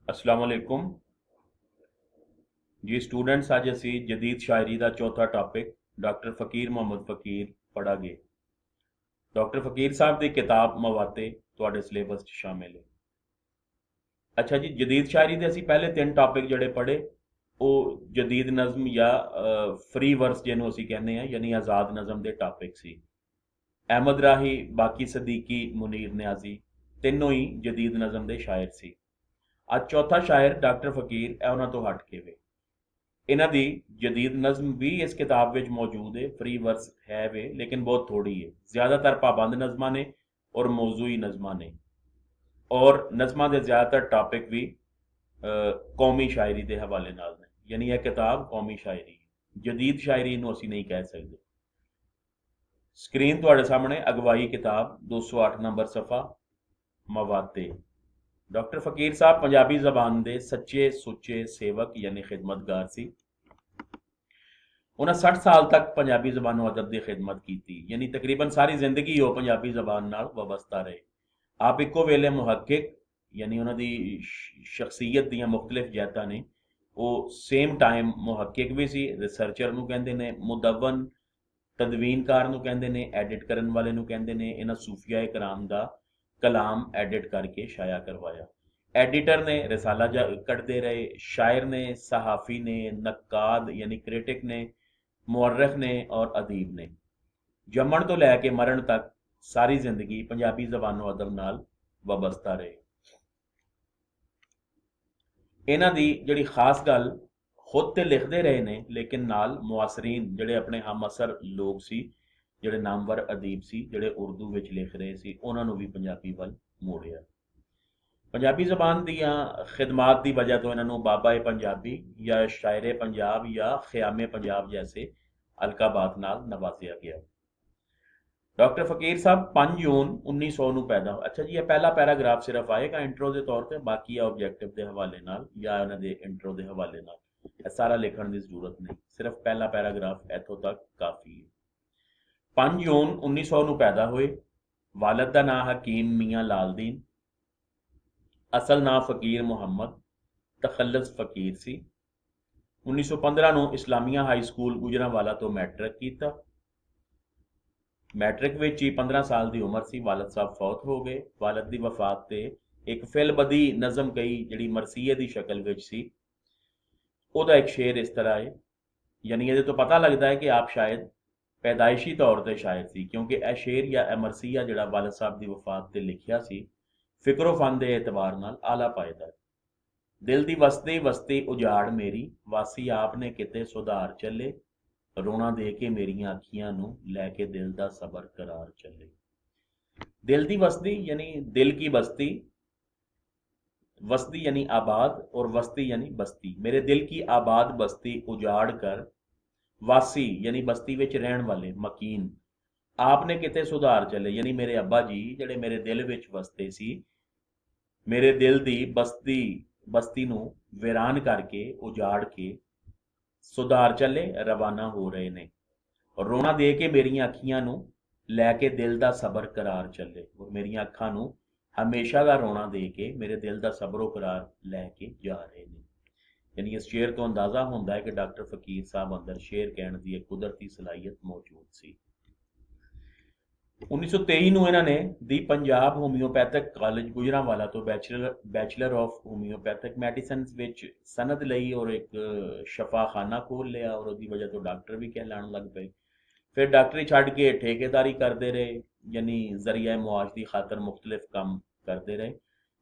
अस्सलाम वालेकुम जी स्टूडेंट्स। अज असी जदीद शायरी का चौथा टॉपिक डॉक्टर फकीर मोहम्मद फकीर पढ़ांगे। डॉक्टर फकीर साहब की किताब मवाते तुहाडे सिलेबस च शामिल है। अच्छा जी, जदीद शायरी के असी पहले तीन टॉपिक जड़े पढ़े वो जदीद नज़म या फ्री वर्स जिन्हों असी कहने हैं यानी आज़ाद नज़म के टॉपिक सी। अहमद राही, बाकी सदीकी, मुनीर न्याजी तीनों ही जदीद नज़म के शायर सी। अज चौथा शायर डॉक्टर फकीर है, उन्होंने तो हट के वे इन्हां दी जदीद नज़म भी इस किताब विच मौजूद है। फ्री वर्स है वे लेकिन बहुत थोड़ी है। ज़्यादातर पाबंद नज़मां ने और मौजूई नज़मां ने, और नज़मां दे ज़्यादातर टॉपिक भी कौमी शायरी के हवाले नाल ने। यानी यह किताब कौमी शायरी है, जदीद शायरी इनू असी नहीं कह सकते। स्क्रीन तुहाडे सामने अगवाई किताब 208 नंबर सफ़ा मवाते। डॉक्टर फकीर साहब पंजाबी जबान के सच्चे सुच्चे सेवक यानी खिदमतगार सी। उन्हें 60 साल तक पंजाबी जबानो अदब की खिदमत की, यानी तकरीबन सारी जिंदगी वो पंजाबी जबान नाल वाबस्ता रहे। आप इको वेले मुहक्किक यानी उन्होंने शख्सियत दी मुख्तलिफ जहतां ने, वो सेम टाइम मुहक्किक भी सी, रिसर्चर नूं कहंदे ने, मुदव्वन तदवीनकार नूं कहंदे ने, एडिट करन वाले नूं कहंदे ने। इन्हां सूफिया कराम दा कलाम एडिट करके शाया करवाया। एडिटर ने रिसाला कटते रहे, शायर ने, सहाफ़ी ने, नक्काद यानी क्रिटिक ने, मुअर्रिख ने और अदीब ने जम्मण तो लैके मरण तक सारी जिंदगी पंजाबी जबानो अदब नाल वाबस्ता रहे। इन्हां दी जिहड़ी खास गल, खुद तो लिखते रहे ने लेकिन नाल मुआसरीन जिहड़े अपने हम असर लोग सी, जिहड़े नामवर अदीब सी, जिहड़े उर्दू विच लिख रहे सी, उन्हां नूं भी पंजाबी वल मोड़िया। पंजाबी जबान दियां खिदमात की वजह तो इन्हों बाबा ए पंजाबी या शायर पंजाब या ख्याम पंजाब जैसे अलकाबात नाल नवाजिया गया। डॉक्टर फकीर साहब 5 जून 1900 ਨੂੰ पैदा। अच्छा जी, ये पहला पैराग्राफ सिर्फ आएगा इंट्रो के तौर पर, बाकी या ऑब्जेक्टिव के हवाले नाल या उन्होंने इंट्रो के हवाले नाल, ये सारा लिखण की जरूरत नहीं, सिर्फ पहला पैराग्राफ इतों तक काफ़ी है। 5 जून 1900 ਨੂੰ पैदा हुए। वालद का नाम हकीम मियाँ लालदीन, असल नाम फकीर मुहम्मद, तखल्लस फकीर सी। 1915 ਨੂੰ इस्लामिया हाई स्कूल गुजरांवाला तो मैट्रिक किया। मैट्रिक विच ही 15 साल की उम्र सी वालद साहब फौत हो गए। वालद की वफात ते एक फिलबदी नज़म कई जिहड़ी मरसीए की शक्ल विच सी, उहदा एक शेर इस तरह है, यानी ये तो पता लगता है कि आप शायद पैदाइशी तौर पर शायर सी, क्योंकि यह शेर या यह मरसीया जिहड़ा वालद साहब की वफात ते लिखिया सी, फिक्रो फन के एतबार नाल आला पायदा। दिल दी वसती वसती उजाड़ मेरी, वासी आपने किते सुधार चले, रोना दे के मेरियां अखियां नू लैके दिल दा सबर करार चले। दिल दी वसती यानी दिल की बस्ती, वसती यानी आबाद और वस्ती यानी बस्ती। मेरे दिल की आबाद बस्ती उजाड़ कर, वासी यानी बस्ती विच रहन वाले, मकीन आपने किते सुधार चले, यानी मेरे अब्बा जी जिहड़े मेरे दिल विच वसते सी, मेरे दिल दी बस्ती बस्ती नू वीरान करके उजाड़ के सुधार चले रवाना हो रहे ने, और रोना दे के मेरियां अखियां नू लैके दिल दा सबर करार चले, और मेरियां अखां नू हमेशा का रोना दे के मेरे दिल दा सबरो करार लैके जा रहे ने। यानी इस शेर तो अंदाजा होता है कि डॉक्टर फकीर साहब अंदर शेर कहने की एक कुदरती सलाहियत मौजूद सी। 1923 ਨੂੰ ਇਹਨਾਂ ਨੇ ਦੀ ਪੰਜਾਬ ਹੋਮਿਓਪੈਥਿਕ ਕਾਲਜ ਗੁਜਰਾਂਵਾਲਾ ਤੋਂ ਬੈਚਲਰ ਆਫ ਹੋਮਿਓਪੈਥਿਕ ਮੈਡੀਸਿਨਸ ਵਿੱਚ ਸਨਦ ਲਈ ਔਰ ਇੱਕ ਸ਼ਫਾਖਾਨਾ ਖੋਲ ਲਿਆ, ਔਰ ਉਹਦੀ ਵਜ੍ਹਾ ਤੋਂ ਡਾਕਟਰ ਵੀ ਕਹਿਲਾਣ ਲੱਗ ਪਏ। ਫਿਰ ਡਾਕਟਰੀ ਛੱਡ ਕੇ ਠੇਕੇਦਾਰੀ ਕਰਦੇ ਰਹੇ, यानी जरिया मुआश की खातर मुख्तलिफ काम करते रहे,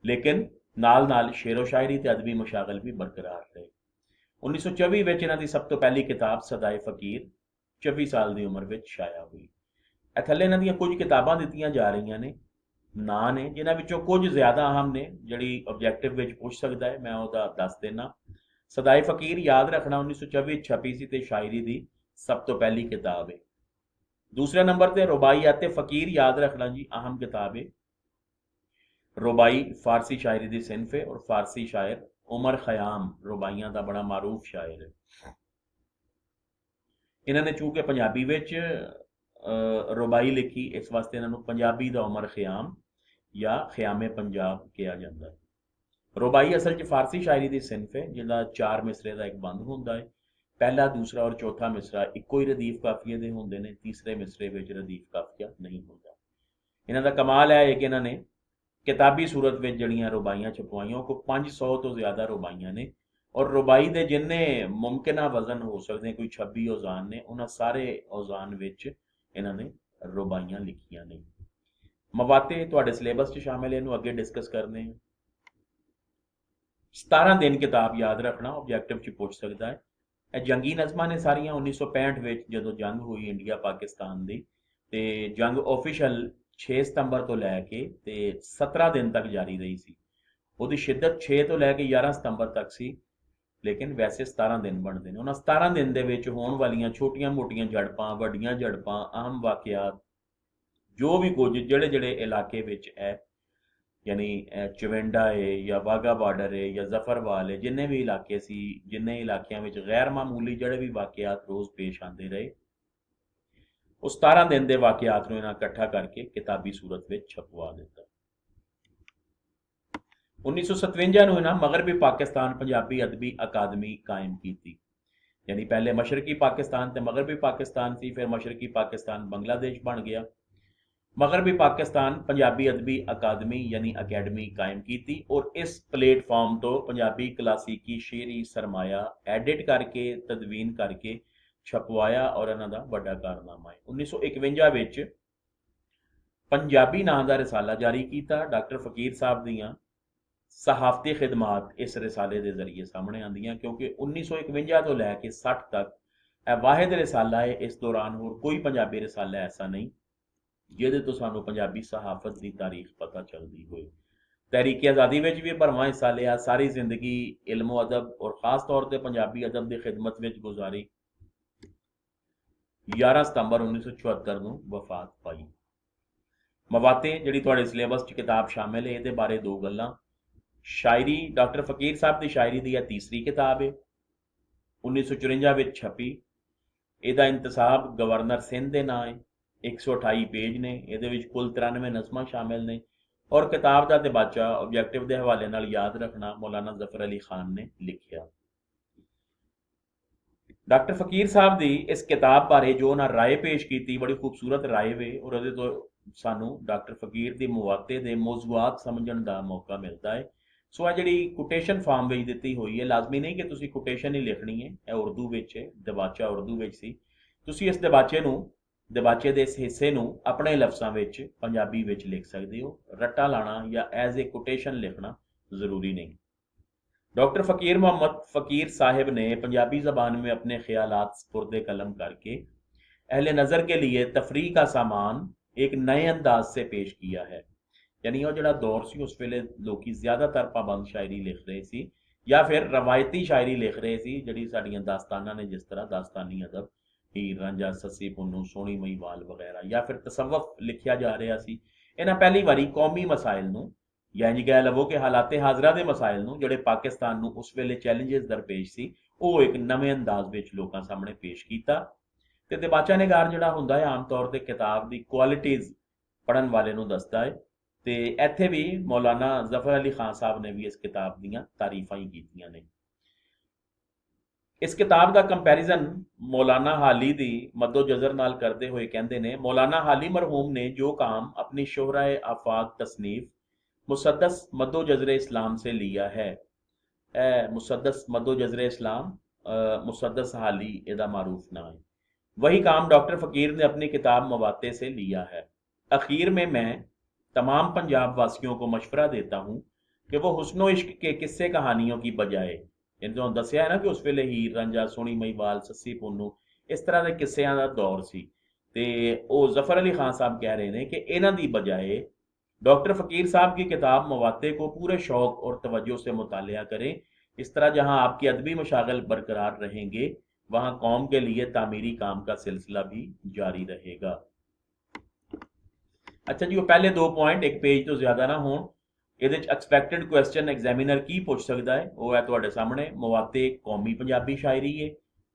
लेकिन नाल नाल शेरो शायरी ते अदबी मुशागल भी बरकरार रहे। 1924 ਵਿੱਚ ਇਹਨਾਂ ਦੀ ਸਭ ਤੋਂ ਪਹਿਲੀ ਕਿਤਾਬ ਸਦਾਏ ਫਕੀਰ 24 ਸਾਲ ਦੀ ਉਮਰ ਵਿੱਚ ਛਾਇਆ ਹੋਈ। ਇਹ ਥੱਲੇ ਇਹਨਾਂ ਦੀਆਂ ਕੁਝ ਕਿਤਾਬਾਂ ਦਿੱਤੀਆਂ ਜਾ ਰਹੀਆਂ ਨੇ, ਨਾਂ ਨੇ ਜਿਨ੍ਹਾਂ ਵਿੱਚੋਂ ਕੁਝ ਜ਼ਿਆਦਾ ਅਹਿਮ ਨੇ, ਜਿਹੜੀ ਆਬਜੈਕਟਿਵ ਵਿੱਚ ਪੁੱਛ ਸਕਦਾ ਹੈ, ਮੈਂ ਉਹਦਾ ਦੱਸ ਦੇਣਾ। ਸਦਾਏ ਫਕੀਰ ਯਾਦ ਰੱਖਣਾ 1924 ਛਪੀ ਸੀ ਤੇ ਸ਼ਾਇਰੀ ਦੀ ਸਭ ਤੋਂ ਪਹਿਲੀ ਕਿਤਾਬ ਹੈ। दूसरे नंबर पर रुबाइयात फ़कीर याद रखना जी, अहम किताब है। रुबाई फारसी शायरी की सिनफ है, और फारसी शायर उमर खयाम रुबाइयां का बड़ा मारूफ शायर है। इन्होंने चूंकि पंजाबी विच रुबाई लिखी, इस वास्ते इन्होंने पंजाबी का उमर खयाम या ख्यामे पंजाब कहा जाता है। रुबाई असल च फारसी शायरी की सिनफ है जिहदा 4 मिसरे का एक बंद होंदा है। पहला, दूसरा और चौथा मिसरा इक्को ही रदीफ काफिए दे होंदे ने, तीसरे मिसरे विच रदीफ काफिया नहीं होंदा। इन्हां दा कमाल है कि इन्हां ने किताबी सूरत में जड़ियां रुबाइयां छपवाइयां, को 500 तो ज़्यादा रुबाइयां ने, और रुबाई दे जिन्ने मुमकिन वजन हो सकते कोई 26 औजान ने, उन्हां सारे औजान विच इन्हां ने रुबाइयां लिखियां ने। मवाते तुहाडे सिलेबस च शामिल है, इहनूं अगे डिस्कस करने हैं। 17 दिन किताब याद रखना, ऑब्जैक्टिव च पूछ सकता है। ਇਹ ਜੰਗੀ ਨਜ਼ਮਾਂ ਨੇ ਸਾਰੀਆਂ 1965 ਵਿੱਚ ਜਦੋਂ ਜੰਗ ਹੋਈ ਇੰਡੀਆ ਪਾਕਿਸਤਾਨ ਦੀ, ਤੇ ਜੰਗ ਆਫੀਸ਼ੀਅਲ 6 ਸਤੰਬਰ ਤੋਂ ਲੈ ਕੇ ਤੇ 17 ਦਿਨ ਤੱਕ ਜਾਰੀ ਰਹੀ ਸੀ। ਉਹਦੀ ਸ਼ਿੱਦਤ 6 ਤੋਂ ਲੈ ਕੇ 11 ਸਤੰਬਰ ਤੱਕ ਸੀ, ਲੇਕਿਨ ਵੈਸੇ 17 ਦਿਨ ਬਣਦੇ ਨੇ। ਉਹਨਾਂ 17 ਦਿਨ ਦੇ ਵਿੱਚ ਹੋਣ ਵਾਲੀਆਂ ਛੋਟੀਆਂ-ਮੋਟੀਆਂ ਝੜਪਾਂ, ਵੱਡੀਆਂ ਝੜਪਾਂ, ਅਹਿਮ ਵਾਕਿਆਤ, ਜੋ ਵੀ ਕੁਝ ਜਿਹੜੇ ਜਿਹੜੇ ਇਲਾਕੇ ਵਿੱਚ ਹੈ, यानी चविंडा है या वाघा बार्डर है या जफरवाल है, जिन्ने भी इलाके सी, जिन्ने इलाकों में गैर मामूली जड़े भी वाकयात रोज़ पेश आते रहे, उस 17 दिन के वाकयात इन्हें इकट्ठा करके किताबी सूरत में छपवा दिता। 1957 इन्हें मगरबी पाकिस्तान पंजाबी अदबी अकादमी कायम की थी। यानी पहले मशरकी पाकिस्तान तो मगरबी पाकिस्तान सी, फिर मशरकी पाकिस्तान बांग्लादेश बन गया। मगरबी पाकिस्तान पंजाबी अदबी अकादमी यानी अकैडमी कायम की थी, और इस प्लेटफॉर्म तो पंजाबी क्लासिकी शेरी सरमाया एडिट करके तदवीन करके छपवाया, और इन्हां दा वड्डा कारनामा है। 1951 विच पंजाबी नां दा रिसाला जारी किया। डॉक्टर फकीर साहब दियां सहाफती खिदमात इस रिसाले के जरिए सामने आंदियां, क्योंकि 1951 तो लैके 60 तक वाहिद रिसाला है। इस दौरान होर कोई पंजाबी रिसाला ऐसा नहीं जिहदे तो सानू पंजाबी सहाफत की तारीख पता चलती होए। तहरीक आज़ादी में भी भरवां हिस्सा लिया, सारी जिंदगी इल्म अदब और खास तौर पर पंजाबी अदब की खिदमत में गुजारी। 11 सितंबर 1974 को वफात पाई। मवाते जिहड़ी तुहाडे सिलेबस च किताब शामिल है, ये बारे दो गल्लां। शायरी डॉक्टर फकीर साहब की शायरी की तीसरी किताब है, 1954 में छपी। इसका इंतसाब गवर्नर सिंध के नाम है। 128 पेज ने, ये कुल 93 नज़मां शामिल ने, और किताब का दिबाचा ऑब्जैक्टिव के हवाले नाल याद रखना मौलाना जफर अली खान ने लिखिया। डॉक्टर फकीर साहब की इस किताब बारे जो उन्हें राय पेश की, बड़ी खूबसूरत राय वे, और उहदे तो सानू डॉक्टर फकीर की मुवाते दे मौजूआत समझण का मौका मिलता है। सो आ जिहड़ी कोटेशन फॉर्म में दी हुई है, लाजमी नहीं कि तुसीं कोटेशन ही लिखनी है, यह उर्दू विच है, दिबाचा उर्दू विच सी। तुसीं इस दिबाचे के इस हिस्से नूं अपने लफ्ज़ां विच पंजाबी विच लिख सकते हो। रट्टा लाना या एज ए कोटेशन लिखना ज़रूरी नहीं। डॉक्टर फकीर मोहम्मद फकीर साहिब ने पंजाबी ज़बान में अपने ख्यालात स्पुर्दे कलम करके अहले नज़र के लिए तफरीह का सामान एक नए अंदाज से पेश किया है। यानी वो जिहड़ा दौर सी, उस वेले लोग ज़्यादातर पाबंद शायरी लिख रहे सी, या फिर रवायती शायरी लिख रहे सी, जिहड़ी साडियां दास्तानां ने, जिस तरह दास्तानी अदब, हीर रांझा, सस्सी पुन्नू, सोहनी महीवाल वगैरह, या फिर तसव्वुफ लिखिया जा रहा सी। इन्हां पहली बारी कौमी मसाइल नूं, या इंज कह लवो कि हालात हाजरा के मसाइल नूं, जिहड़े पाकिस्तान नूं उस वेले चैलेंजेस दरपेश सी, वो एक नवे अंदाज विच लोकां सामने पेश कीता। ते दिबाचा निगार जिहड़ा हुंदा है आम तौर ते किताब दी क्वालिटीज़ पढ़न वाले नूं दसदा है। ते इत्थे भी मौलाना जफर अली खान साहब ने भी इस किताब दीयां तारीफां ही कीतियां ने। इस किताब का कंपैरिजन मौलाना हाली दी मद्दो जज़र नाल करते हुए कहते ने, मौलाना हाली मरहूम ने जो काम अपनी शोहराए आफाक तसनीफ मुसद्दस मद्दो जज़र इस्लाम से लिया है, मुसद्दस मद्दो जज़र इस्लाम, मुसद्दस हाली एदा मारूफ ना है, वही काम डॉक्टर फकीर ने अपनी किताब मवाते से लिया है। आखिर में मैं तमाम पंजाब वासियों को मशवरा देता हूँ कि वो हुस्नो इश्क के किस्से कहानियों की बजाय, जो दसिया है ना कि उस वेले हीर रांझा, सोहनी महीवाल, सस्सी पुन्नू, इस तरह के किस्सियां का दौर सी, ते ओ जफर अली खान साहब कह रहे हैं कि इन्हां दी बजाय डॉक्टर फकीर साहब की किताब मवाते को पूरे शौक और तवज्जो से मुतालिया करें। इस तरह जहां आपकी अदबी मशागल बरकरार रहेंगे, वहां कौम के लिए तामीरी काम का सिलसिला भी जारी रहेगा। अच्छा जी, वो पहले दो पॉइंट, एक पेज तो ज्यादा ना हो, ਇਹਦੇ ਚ ਐਕਸਪੈਕਟਡ ਕੁਐਸਚਨ ਐਗਜ਼ਾਮੀਨਰ ਕੀ ਪੁੱਛ ਸਕਦਾ ਹੈ, ਉਹ ਹੈ ਤੁਹਾਡੇ ਸਾਹਮਣੇ। ਮਵਾਤੇ ਕੌਮੀ ਪੰਜਾਬੀ ਸ਼ਾਇਰੀ ਹੈ,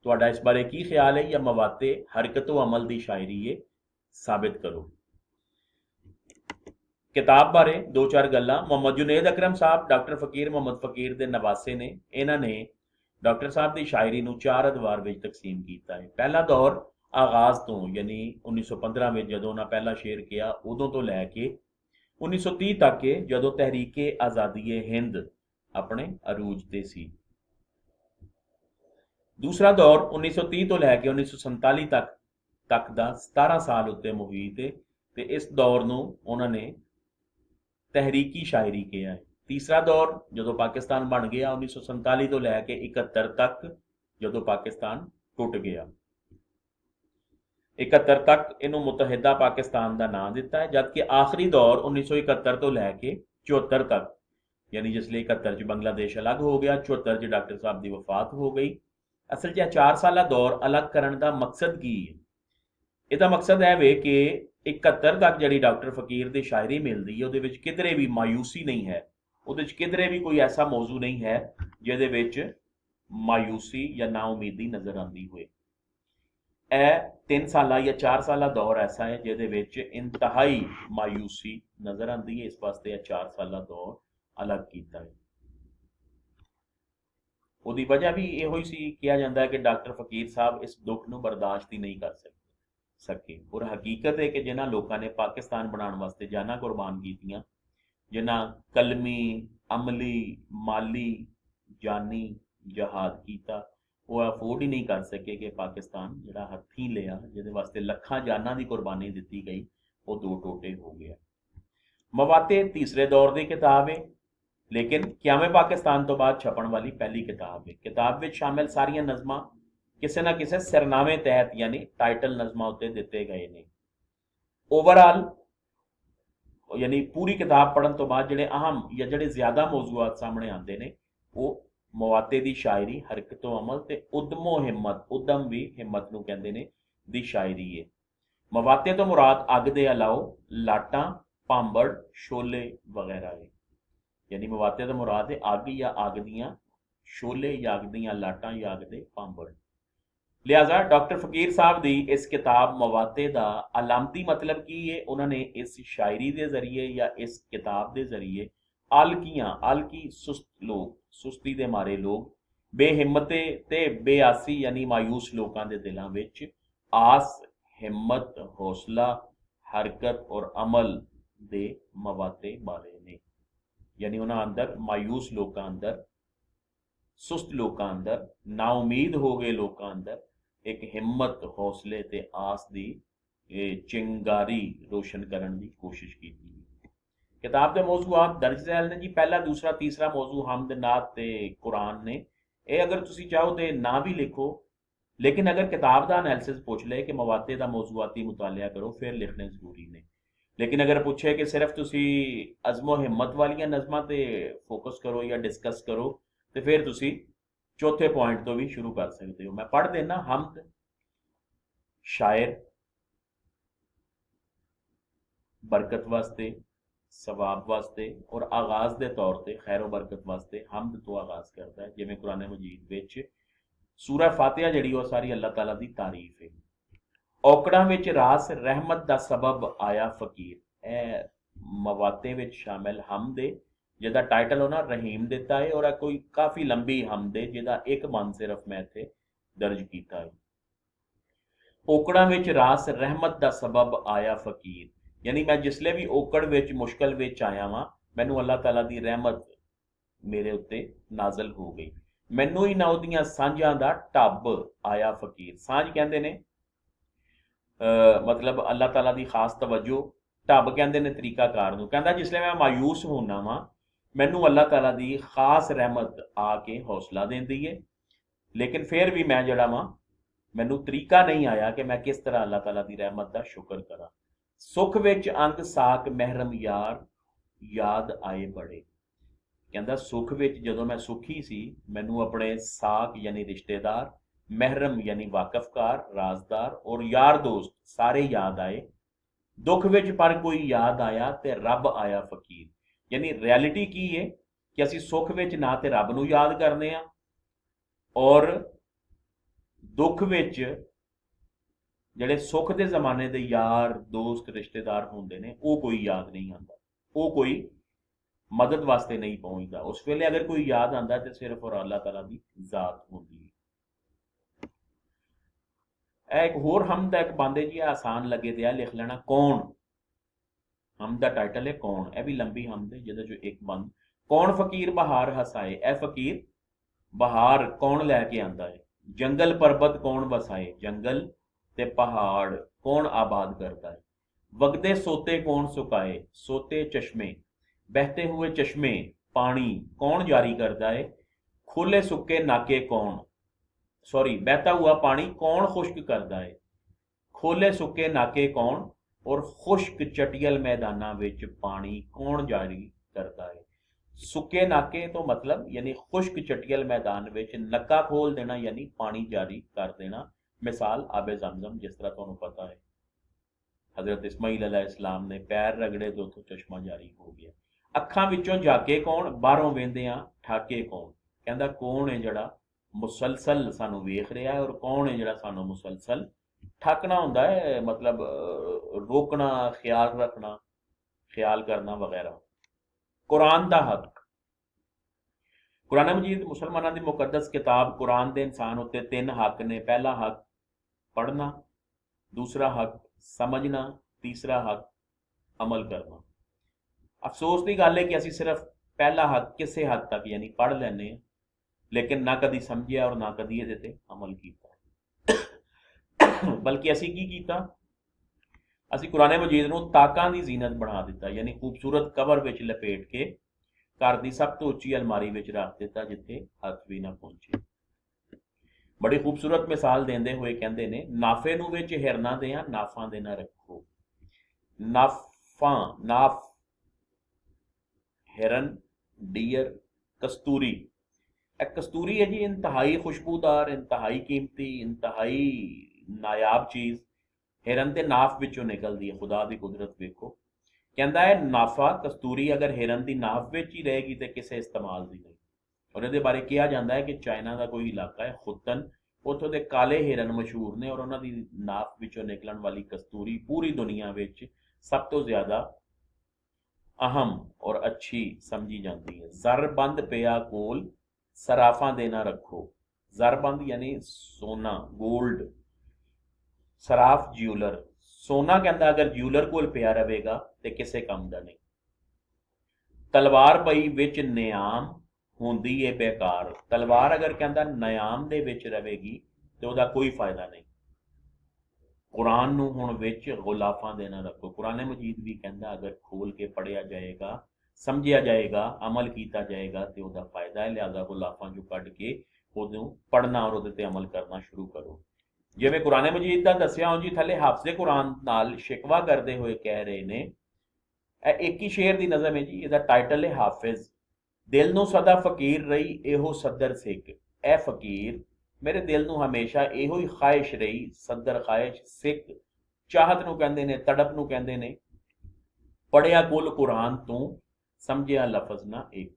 ਤੁਹਾਡਾ ਇਸ ਬਾਰੇ ਕੀ ਖਿਆਲ ਹੈ, ਜਾਂ ਮਵਾਤੇ ਹਰਕਤੋ ਅਮਲ ਦੀ ਸ਼ਾਇਰੀ ਹੈ, ਸਾਬਿਤ ਕਰੋ। किताब बारे दो चार गल्लां। मुहम्मद जुनेद अकरम साहब डॉक्टर फकीर मुहम्मद फकीर ਦੇ ਨਵਾਸੇ ਨੇ। ਇਹਨਾਂ ਨੇ ਡਾਕਟਰ ਸਾਹਿਬ ਦੀ ਸ਼ਾਇਰੀ ਨੂੰ ਚਾਰ ਅਦਵਾਰ ਵਿੱਚ ਤਕਸੀਮ ਕੀਤਾ ਹੈ। ਪਹਿਲਾ ਦੌਰ ਆਗਾਜ਼ ਤੋਂ ਯਾਨੀ 1915 ਵਿੱਚ ਜਦੋਂ ਉਹਨਾਂ ਪਹਿਲਾ ਸ਼ੇਰ ਕਿਹਾ ਉਦੋਂ ਤੋਂ ਲੈ ਕੇ 1930 ਤੱਕ ਜਦੋਂ ਤਹਿਰੀਕੇ ਆਜ਼ਾਦੀ ਹਿੰਦ ਆਪਣੇ ਅਰੂਜ ਤੇ ਸੀ। ਦੂਸਰਾ ਦੌਰ 1930 ਤੋਂ ਲੈ ਕੇ 1947 ਤੱਕ ਦਾ 17 ਸਾਲ ਉੱਤੇ ਮੁਹੀਤ ਹੈ ਤੇ ਇਸ ਦੌਰ ਨੂੰ ਉਹਨਾਂ ਨੇ ਤਹਿਰੀਕੀ ਸ਼ਾਇਰੀ ਕਿਹਾ ਹੈ। ਤੀਸਰਾ ਦੌਰ ਜਦੋਂ ਪਾਕਿਸਤਾਨ ਬਣ ਗਿਆ 1947 ਤੋਂ ਲੈ ਕੇ 71 ਤੱਕ ਜਦੋਂ ਪਾਕਿਸਤਾਨ ਟੁੱਟ ਗਿਆ। 71 ਤੱਕ ਇਹਨੂੰ ਮੁਤਹਿਦਾ ਪਾਕਿਸਤਾਨ ਦਾ ਨਾਂ ਦਿੱਤਾ ਹੈ, ਜਦਕਿ ਆਖਰੀ ਦੌਰ 1971 ਤੋਂ ਲੈ ਕੇ 74 ਤੱਕ ਯਾਨੀ ਜਿਸ ਲਈ 71 ਚ ਬੰਗਲਾਦੇਸ਼ ਅਲੱਗ ਹੋ ਗਿਆ, 74 ਚ ਡਾਕਟਰ ਸਾਹਿਬ ਦੀ ਵਫਾਤ ਹੋ ਗਈ। ਅਸਲ 'ਚ ਇਹ 4 ਸਾਲਾ ਦੌਰ ਅਲੱਗ ਕਰਨ ਦਾ ਮਕਸਦ ਕੀ ਹੈ? ਇਹਦਾ ਮਕਸਦ ਇਹ ਵੇ ਕਿ 71 ਤੱਕ ਜਿਹੜੀ ਡਾਕਟਰ ਫਕੀਰ ਦੀ ਸ਼ਾਇਰੀ ਮਿਲਦੀ ਹੈ ਉਹਦੇ ਵਿੱਚ ਕਿਧਰੇ ਵੀ ਮਾਯੂਸੀ ਨਹੀਂ ਹੈ, ਉਹਦੇ 'ਚ ਕਿਧਰੇ ਵੀ ਕੋਈ ਐਸਾ ਮੌਜੂ ਨਹੀਂ ਹੈ ਜਿਹਦੇ ਵਿੱਚ ਮਾਯੂਸੀ ਜਾਂ ਨਾਉਮੀਦੀ ਨਜ਼ਰ ਆਉਂਦੀ ਹੋਏ। ਇਹ 3 ਸਾਲਾ ਜਾਂ 4 ਸਾਲਾ ਦੌਰ ਐਸਾ ਹੈ ਜਿਹਦੇ ਵਿੱਚ ਇੰਤਹਾਈ ਮਾਯੂਸੀ ਨਜ਼ਰ ਆਉਂਦੀ ਹੈ, ਇਸ ਵਾਸਤੇ ਇਹ 4 ਸਾਲਾ ਦੌਰ ਅਲੱਗ ਕੀਤਾ ਹੈ। ਉਹਦੀ ਵਜ੍ਹਾ ਵੀ ਇਹੋ ਹੀ ਸੀ, ਕਿਹਾ ਜਾਂਦਾ ਹੈ ਕਿ ਡਾਕਟਰ ਫਕੀਰ ਸਾਹਿਬ ਇਸ ਦੁੱਖ ਨੂੰ ਬਰਦਾਸ਼ਤ ਹੀ ਨਹੀਂ ਕਰ ਸਕੇ। ਔਰ ਹਕੀਕਤ ਹੈ ਕਿ ਜਿਨ੍ਹਾਂ ਲੋਕਾਂ ਨੇ ਪਾਕਿਸਤਾਨ ਬਣਾਉਣ ਵਾਸਤੇ ਜਾਨਾਂ ਕੁਰਬਾਨ ਕੀਤੀਆਂ, ਜਿਨ੍ਹਾਂ ਕਲਮੀ ਅਮਲੀ ਮਾਲੀ ਜਾਨੀ ਜਹਾਦ ਕੀਤਾ, ਉਹ ਅਫੋਰਡ ਹੀ ਨਹੀਂ ਕਰ ਸਕੇ ਕਿ ਪਾਕਿਸਤਾਨ ਜਿਹੜਾ ਹੱਥੀਂ ਲਿਆ ਜਿਹਦੇ ਵਾਸਤੇ ਲੱਖਾਂ ਜਾਨਾਂ ਦੀ ਕੁਰਬਾਨੀ ਦਿੱਤੀ ਗਈ ਉਹ ਦੋ ਟੋਟੇ ਹੋ ਗਿਆ। ਮਵਾਤੇ ਤੀਸਰੇ ਦੌਰ ਦੀ ਕਿਤਾਬ ਹੈ, ਲੇਕਿਨ ਕਿਆਮੇ ਪਾਕਿਸਤਾਨ ਤੋਂ ਬਾਅਦ ਛਪਣ ਵਾਲੀ ਪਹਿਲੀ ਕਿਤਾਬ ਹੈ। ਕਿਤਾਬ ਵਿੱਚ ਸ਼ਾਮਿਲ ਸਾਰੀਆਂ ਨਜ਼ਮਾਂ ਕਿਸੇ ਨਾ ਕਿਸੇ ਸਿਰਨਾਮੇ ਤਹਿਤ ਯਾਨੀ ਟਾਈਟਲ ਨਜ਼ਮਾਂ ਉੱਤੇ ਦਿੱਤੇ ਗਏ ਨੇ। ਓਵਰਆਲ ਯਾਨੀ ਪੂਰੀ ਕਿਤਾਬ ਪੜ੍ਹਨ ਤੋਂ ਬਾਅਦ ਜਿਹੜੇ ਅਹਿਮ ਜਾਂ ਜਿਹੜੇ ਜ਼ਿਆਦਾ ਮੌਜੂਆਤ ਸਾਹਮਣੇ ਆਉਂਦੇ ਨੇ ਉਹ ਮਵਾਤੇ ਦੀ ਸ਼ਾਇਰੀ, ਹਰਕਤੋ ਅਮਲ ਤੇ ਉਦਮੋ ਹਿੰਮਤ, ਉਦਮ ਵੀ ਹਿੰਮਤ ਨੂੰ ਕਹਿੰਦੇ ਨੇ, ਦੀ ਸ਼ਾਇਰੀ ਹੈ। ਮਵਾਤੇ ਤੋਂ ਮੁਰਾਦ ਅੱਗ ਦੇ ਅਲਾਓ ਲਾਟਾਂ ਭਾਂਬੜ ਸ਼ੋਲੇ ਵਗੈਰਾ ਹੈ। ਯਾਨੀ ਮਵਾਤੇ ਤੋਂ ਮੁਰਾਦ ਹੈ ਅੱਗ ਜਾਂ ਅੱਗ ਦੀਆਂ ਸ਼ੋਲੇ ਜਾਂ ਅੱਗ ਦੀਆਂ ਲਾਟਾਂ ਜਾਂ ਅੱਗ ਦੇ ਭਾਂਬੜ। ਲਿਹਾਜ਼ਾ ਡਾਕਟਰ ਫਕੀਰ ਸਾਹਿਬ ਦੀ ਇਸ ਕਿਤਾਬ ਮਵਾਤੇ ਦਾ ਅਲਾਮਤੀ ਮਤਲਬ ਕੀ ਹੈ? ਉਹਨਾਂ ਨੇ ਇਸ ਸ਼ਾਇਰੀ ਦੇ ਜ਼ਰੀਏ ਜਾਂ ਇਸ ਕਿਤਾਬ ਦੇ ਜ਼ਰੀਏ ਆਲਕੀ ਸੁਸਤ ਲੋਕ, ਸੁਸਤੀ ਦੇ ਮਾਰੇ ਲੋਕ, ਬੇਹਿੰਮਤੇ ਤੇ ਬੇਆਸੀ ਯਾਨੀ ਮਾਯੂਸ ਲੋਕਾਂ ਦੇ ਦਿਲਾਂ ਵਿੱਚ ਆਸ, ਹਿੰਮਤ, ਹੌਸਲਾ, ਹਰਕਤ ਔਰ ਅਮਲ ਦੇ ਮਵਾਤੇ ਬਾਰੇ ਨੇ। ਯਾਨੀ ਉਹਨਾਂ ਅੰਦਰ ਮਾਯੂਸ ਲੋਕਾਂ ਅੰਦਰ, ਸੁਸਤ ਲੋਕਾਂ ਅੰਦਰ, ਨਾਉਮੀਦ ਹੋ ਗਏ ਲੋਕਾਂ ਅੰਦਰ ਇੱਕ ਹਿੰਮਤ, ਹੌਸਲੇ ਤੇ ਆਸ ਦੀ ਚਿੰਗਾਰੀ ਰੋਸ਼ਨ ਕਰਨ ਦੀ ਕੋਸ਼ਿਸ਼ ਕੀਤੀ। ਕਿਤਾਬ ਦੇ ਮੌਜੂਆਤ ਦਰਜ ਜ਼ੈਲ ਨੇ ਜੀ। ਪਹਿਲਾ, ਦੂਸਰਾ, ਤੀਸਰਾ ਮੌਜੂ ਹਮਦ, ਨਾਤ ਤੇ ਕੁਰਾਨ ਨੇ। ਇਹ ਅਗਰ ਤੁਸੀਂ ਚਾਹੋ ਤੇ ਨਾ ਵੀ ਲਿਖੋ, ਲੇਕਿਨ ਅਗਰ ਕਿਤਾਬ ਦਾ ਐਨਾਲਿਸਿਸ ਪੁੱਛ ਲਏ ਕਿ ਮਵਾਤੇ ਦਾ ਮੌਜੂਆਤੀ ਮੁਤਾਲਿਆ ਕਰੋ ਫਿਰ ਲਿਖਣੇ ਜ਼ਰੂਰੀ ਨੇ। ਲੇਕਿਨ ਅਗਰ ਪੁੱਛੇ ਕਿ ਸਿਰਫ ਤੁਸੀਂ ਅਜ਼ਮੋ ਹਿੰਮਤ ਵਾਲੀਆਂ ਨਜ਼ਮਾਂ ਤੇ ਫੋਕਸ ਕਰੋ ਜਾਂ ਡਿਸਕਸ ਕਰੋ ਤੇ ਫਿਰ ਤੁਸੀਂ ਚੌਥੇ ਪੁਆਇੰਟ ਤੋਂ ਵੀ ਸ਼ੁਰੂ ਕਰ ਸਕਦੇ ਹੋ। ਮੈਂ ਪੜ੍ਹ ਦੇਣਾ। ਹਮਦ ਸ਼ਾਇਰ ਬਰਕਤ ਵਾਸਤੇ, ਸਵਾਬ ਵਾਸਤੇ ਔਰ ਆਗਾਜ਼ ਦੇ ਤੌਰ ਤੇ ਖੈਰ ਬਰਕਤ ਵਾਸਤੇ ਹਮਦ ਤੋਂ ਆਗਾਜ਼ ਕਰਦਾ ਹੈ। ਜਿਵੇਂ ਕੁਰਾਨ ਮਜੀਦ ਵਿੱਚ ਸੂਰਾ ਫਾਤਿਹਾ ਜਿਹੜੀ ਉਹ ਸਾਰੀ ਅੱਲਾਹ ਤਾਲਾ ਦੀ ਤਾਰੀਫ ਹੈ। ਔਕੜਾਂ ਵਿੱਚ ਰਾਸ ਰਹਿਮਤ ਦਾ ਸਬਬ ਆਇਆ ਫਕੀਰ, ਇਹ ਮਵਾਤੇ ਵਿੱਚ ਸ਼ਾਮਿਲ ਹਮਦ ਹੈ ਜਿਹਦਾ ਟਾਈਟਲ ਉਹਨਾਂ ਰਹੀਮ ਦਿੱਤਾ ਹੈ ਔਰ ਕੋਈ ਕਾਫੀ ਲੰਬੀ ਹਮਦ ਹੈ ਜਿਹਦਾ ਇੱਕ ਬੰਦ ਸਿਰਫ ਮੈਂ ਇੱਥੇ ਦਰਜ ਕੀਤਾ ਹੈ। ਔਕੜਾਂ ਵਿੱਚ ਰਾਸ ਰਹਿਮਤ ਦਾ ਸਬਬ ਆਇਆ ਫਕੀਰ, ਯਾਨੀ ਮੈਂ ਜਿਸਲੇ ਵੀ ਔਕੜ ਵਿੱਚ ਮੁਸ਼ਕਲ ਵਿੱਚ ਆਇਆ ਵਾਂ ਮੈਨੂੰ ਅੱਲਾਹ ਤਾਲਾ ਦੀ ਰਹਿਮਤ ਮੇਰੇ ਉੱਤੇ ਨਾਜ਼ਲ ਹੋ ਗਈ। ਮੈਨੂੰ ਹੀ ਨਾ ਉਹਦੀਆਂ ਸਾਂਝਾਂ ਦਾ ਢੱਬ ਆਇਆ ਫਕੀਰ। ਸਾਂਝ ਕਹਿੰਦੇ ਨੇ ਮਤਲਬ ਅੱਲਾਹ ਤਾਲਾ ਦੀ ਖਾਸ ਤਵੱਜੋ, ਢੱਬ ਕਹਿੰਦੇ ਨੇ ਤਰੀਕਾਕਾਰ ਨੂੰ। ਕਹਿੰਦਾ ਜਿਸਲੇ ਮੈਂ ਮਾਯੂਸ ਹੋਣਾ ਵਾਂ ਮੈਨੂੰ ਅੱਲਾਹ ਤਾਲਾ ਦੀ ਖਾਸ ਰਹਿਮਤ ਆ ਕੇ ਹੌਸਲਾ ਦਿੰਦੀ ਹੈ, ਲੇਕਿਨ ਫਿਰ ਵੀ ਮੈਂ ਜਿਹੜਾ ਵਾਂ ਮੈਨੂੰ ਤਰੀਕਾ ਨਹੀਂ ਆਇਆ ਕਿ ਮੈਂ ਕਿਸ ਤਰ੍ਹਾਂ ਅੱਲਾਹ ਤਾਲਾ ਦੀ ਰਹਿਮਤ ਦਾ ਸ਼ੁਕਰ ਕਰਾਂ। ਸੁੱਖ ਵਿੱਚ ਅੰਗ ਸਾਕ ਮਹਿਰਮ ਯਾਰ ਯਾਦ ਆਏ ਬੜੇ। ਕਹਿੰਦਾ ਸੁੱਖ ਵਿੱਚ ਜਦੋਂ ਮੈਂ ਸੁਖੀ ਸੀ ਮੈਨੂੰ ਆਪਣੇ ਸਾਕ ਯਾਨੀ ਰਿਸ਼ਤੇਦਾਰ, ਮਹਿਰਮ ਯਾਨੀ ਵਾਕਫਕਾਰ, ਰਾਜ਼ਦਾਰ ਔਰ ਯਾਰ ਦੋਸਤ ਸਾਰੇ ਯਾਦ ਆਏ। ਦੁੱਖ ਵਿੱਚ ਪਰ ਕੋਈ ਯਾਦ ਆਇਆ ਤੇ ਰੱਬ ਆਇਆ ਫਕੀਰ। ਯਾਨੀ ਰਿਐਲਿਟੀ ਕੀ ਹੈ ਕਿ ਅਸੀਂ ਸੁੱਖ ਵਿੱਚ ਨਾ ਤੇ ਰੱਬ ਨੂੰ ਯਾਦ ਕਰਨੇ ਆ ਔਰ ਦੁੱਖ ਵਿੱਚ ਜਿਹੜੇ ਸੁੱਖ ਦੇ ਜ਼ਮਾਨੇ ਦੇ ਯਾਰ ਦੋਸਤ ਰਿਸ਼ਤੇਦਾਰ ਹੁੰਦੇ ਨੇ ਉਹ ਕੋਈ ਯਾਦ ਨਹੀਂ ਆਉਂਦਾ। वो कोई मदद वास्ते नहीं पहुंचता। उस वेले अगर कोई याद आंदा तो सिर्फ और अल्लाह ताला की जात होंगी। एक होर हमद एक बांदे जी आसान लगे दिया लिख लेना कौन। हमद का टाइटल है कौन, यह भी लंबी हमद है जिहदे चो एक बंद कौन फकीर बहार हसाए। ए फकीर बहार कौन लैके आंदा है। जंगल पर्बत कौन वसाए, जंगल ते पहाड़ कौन आबाद करता है। वगदे सोते कौन सुकाए, सोते चश्मे बहते हुए चश्मे पानी कौन जारी करता है। खुले सुक्के नाके कौन, सॉरी बहता हुआ पानी कौन खुश्क करता है। खोले सुक्के नाके कौन और खुश्क चटियल मैदाना विच पानी कौन जारी करता है। सुक्के नाके तो मतलब यानी खुश्क चटियल मैदान विच नक्का खोल देना यानी पानी जारी कर देना। मिसाल आबे जमजम, जिस तरह तुहानू पता है हजरत इस्माइल अलैहिस्सलाम ने पैर रगड़े तो उथों चश्मा जारी हो गया। अखां विचों झाके कौन, बाहरों वेंदियां ठाके कौन। कहंदा कौन है जिहड़ा मुसलसल सानू वेख रहा है और कौन है जिहड़ा सानू मुसलसल ठाकना हुंदा है, मतलब रोकना, ख्याल रखना, ख्याल करना वगैरह। कुरान दा हक। कुरान मजीद मुसलमानों की मुकद्दस किताब कुरान दे इंसान उत्ते तीन हक ने। पहला हक पढ़ना, दूसरा हक समझना, तीसरा हक अमल करना। अफसोस की गल है कि असी सिर्फ पहला हक किसी हद तक यानी पढ़ लैने लेकिन ना कदी समझिया और ना कदी इहदे ते अमल किया। बल्कि असी की कीता, असी कुरान मजीद नूं ताकां दी जीनत बना दिता, यानी खूबसूरत कवर विच लपेट के घर की सब तो उच्ची अलमारी विच रख दिता जिथे हथ भी ना पहुंचे। बड़ी खूबसूरत मिसाल देंदे हुए कहंदे ने नाफे नूं विच हिरना देआं नाफां दे ना रखो। नाफां, नाफ हिरन, डियर, कस्तूरी। एक कस्तूरी है जी इंतहाई खुशबूदार, इंतहाई कीमती, इंतहाई नायाब चीज़ हिरन के नाफ विचों निकलती है। खुदा की कुदरत वेखो। कहता है नाफा कस्तूरी अगर हिरन की नाफ विच ही रहेगी तो किसी इस्तेमाल की नहीं। और ये बारे कहा जाता है कि चाइना का कोई इलाका है खुतन, उतों के काले हिरन मशहूर ने और उन्होंने नाफ विचों निकलन वाली कस्तूरी पूरी दुनिया विच सब तो ज़्यादा अहम और अच्छी समझी जाती है। जरबंद पिया कोल सराफा देना रखो। जरबंद यानी सोना, गोल्ड। सराफ ज्यूलर, सोना कहता अगर ज्यूलर कोल पिया रहेगा तो किसी काम का नहीं। तलवार पई विच नियाम होंदी है बेकार। तलवार अगर कहता नियाम दे विच रहेगी तो उसका कोई फायदा नहीं। कुरान नूं हुण विच गुलाफां देना रखो। कुरान मजीद भी कहता अगर खोल के पढ़िया जाएगा, समझिया जाएगा, अमल किया जाएगा तो उसका फायदा है। लिहाजा गुलाफां जो कढ़ के उदों पढ़ना और उहदे ते अमल करना शुरू करो। जिवें कुरान मजीद का दसिया उंज ही थले हाफिज़े कुरान नाल शिकवा करते हुए कह रहे ने, एक ही शेर की नज़म है जी, इसका टाइटल है हाफिज। दिल नूं सदा फकीर रही एहो सदर सिख। ए फकीर मेरे दिल नूं हमेशा एहो ही ख्वाहिश रही, सदर ख्वाहिश, सिख चाहत नूं कहंदे ने, तड़प नूं कहंदे ने। पढ़िया कुल कुरान तू समझिया लफज ना एक।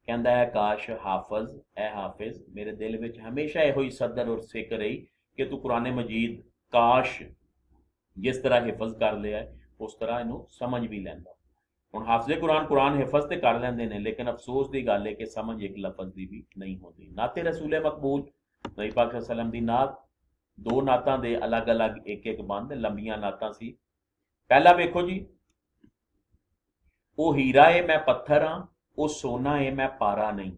कहंदा है काश हाफिज, ए हाफिज मेरे दिल विच हमेशा एहो ही सदर और सिख रही कि तू कुरान मजीद काश जिस तरह हिफज कर लिया है उस तरह इनू समझ भी लैंदा। हुण हाफिज़े कुरान कुरान हिफज तो कर लैंदे ने लेकिन अफसोस की गल है कि समझ एक लफज की भी नहीं होती। नाते रसूले मकबूल नबी पाक सल्लम दी नात, दो नातां दे अलग अलग एक एक बंद लंबियां नातां सी। पहला वेखो जी, ओ हीरा है मैं पत्थर हाँ, ओ सोना है मैं पारा नहीं।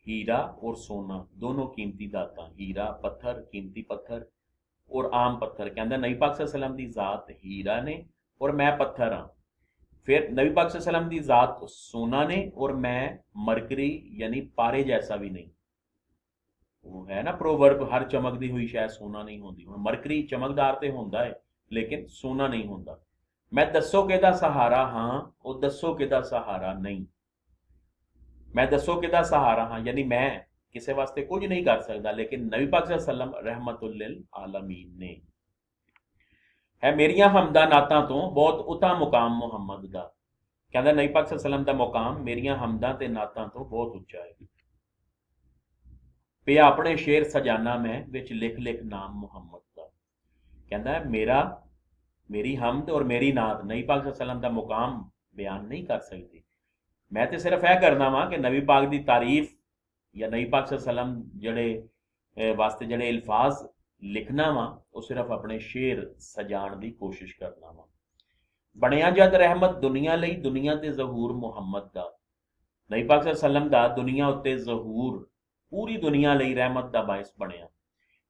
हीरा और सोना दोनों कीमती दातां, हीरा पत्थर, कीमती पत्थर और आम पत्थर। कहंदा नबी पाक सल्लम दी जात हीरा ने और मैं पत्थर हाँ। फिर नबी पाक सल्लम दी जात सोना ने और मैं मरकरी यानी पारे जैसा भी नहीं। वो है ना प्रोवर्ब, हर चमकती हुई शायद सोना नहीं होती। हुण मरकरी चमकदार तो होंदा है लेकिन सोना नहीं होंदा। मैं दसो किहदा सहारा हाँ, वो दसो किहदा सहारा नहीं। मैं दसो किहदा सहारा हाँ यानी मैं किसी वास्ते कुछ नहीं कर सकता लेकिन नबी पाक सल्लम रहमतुल लिल आलमीन ने। है मेरिया हमदा नातां तो बहुत उता मुकाम मुहम्मद दा। कहंदा नबी पाक सल्लम दा मुकाम मेरिया हमदा ते नातां तो बहुत उच्चा है। पे अपने शेर सजाना मैं विच लिख लिख नाम मुहम्मद दा। कहंदा है मेरा, मेरी हमद और मेरी नात नबी पाक सल्लम दा मुकाम ਬਿਆਨ ਨਹੀਂ ਕਰ ਸਕਦੀ। ਮੈਂ ਤੇ ਸਿਰਫ ਇਹ ਕਰਨਾ ਵਾਂ ਕਿ ਨਬੀ ਪਾਕ ਦੀ ਤਾਰੀਫ ਜਾਂ ਨਬੀ ਪਾਕ ਸੱਲਮ ਜਿਹੜੇ ਵਾਸਤੇ ਜਿਹੜੇ ਅਲਫਾਜ਼ ਲਿਖਣਾ ਵਾ ਉਹ ਸਿਰਫ ਆਪਣੇ ਸ਼ੇਰ ਸਜਾਣ ਦੀ ਕੋਸ਼ਿਸ਼ ਕਰਨਾ ਵਾ। ਬਣਿਆ ਜਦ ਰਹਿਮਤ ਦੁਨੀਆ ਲਈ, ਦੁਨੀਆ ਤੇ ਜ਼ਹੂਰ ਮੁਹੰਮਦ ਦਾ। ਨਬੀ ਪਾਕ ਸੱਲਮ ਦਾ ਦੁਨੀਆ ਉੱਤੇ ਜ਼ਹੂਰ ਪੂਰੀ ਦੁਨੀਆ ਲਈ ਰਹਿਮਤ ਦਾ ਬਾਇਸ ਬਣਿਆ।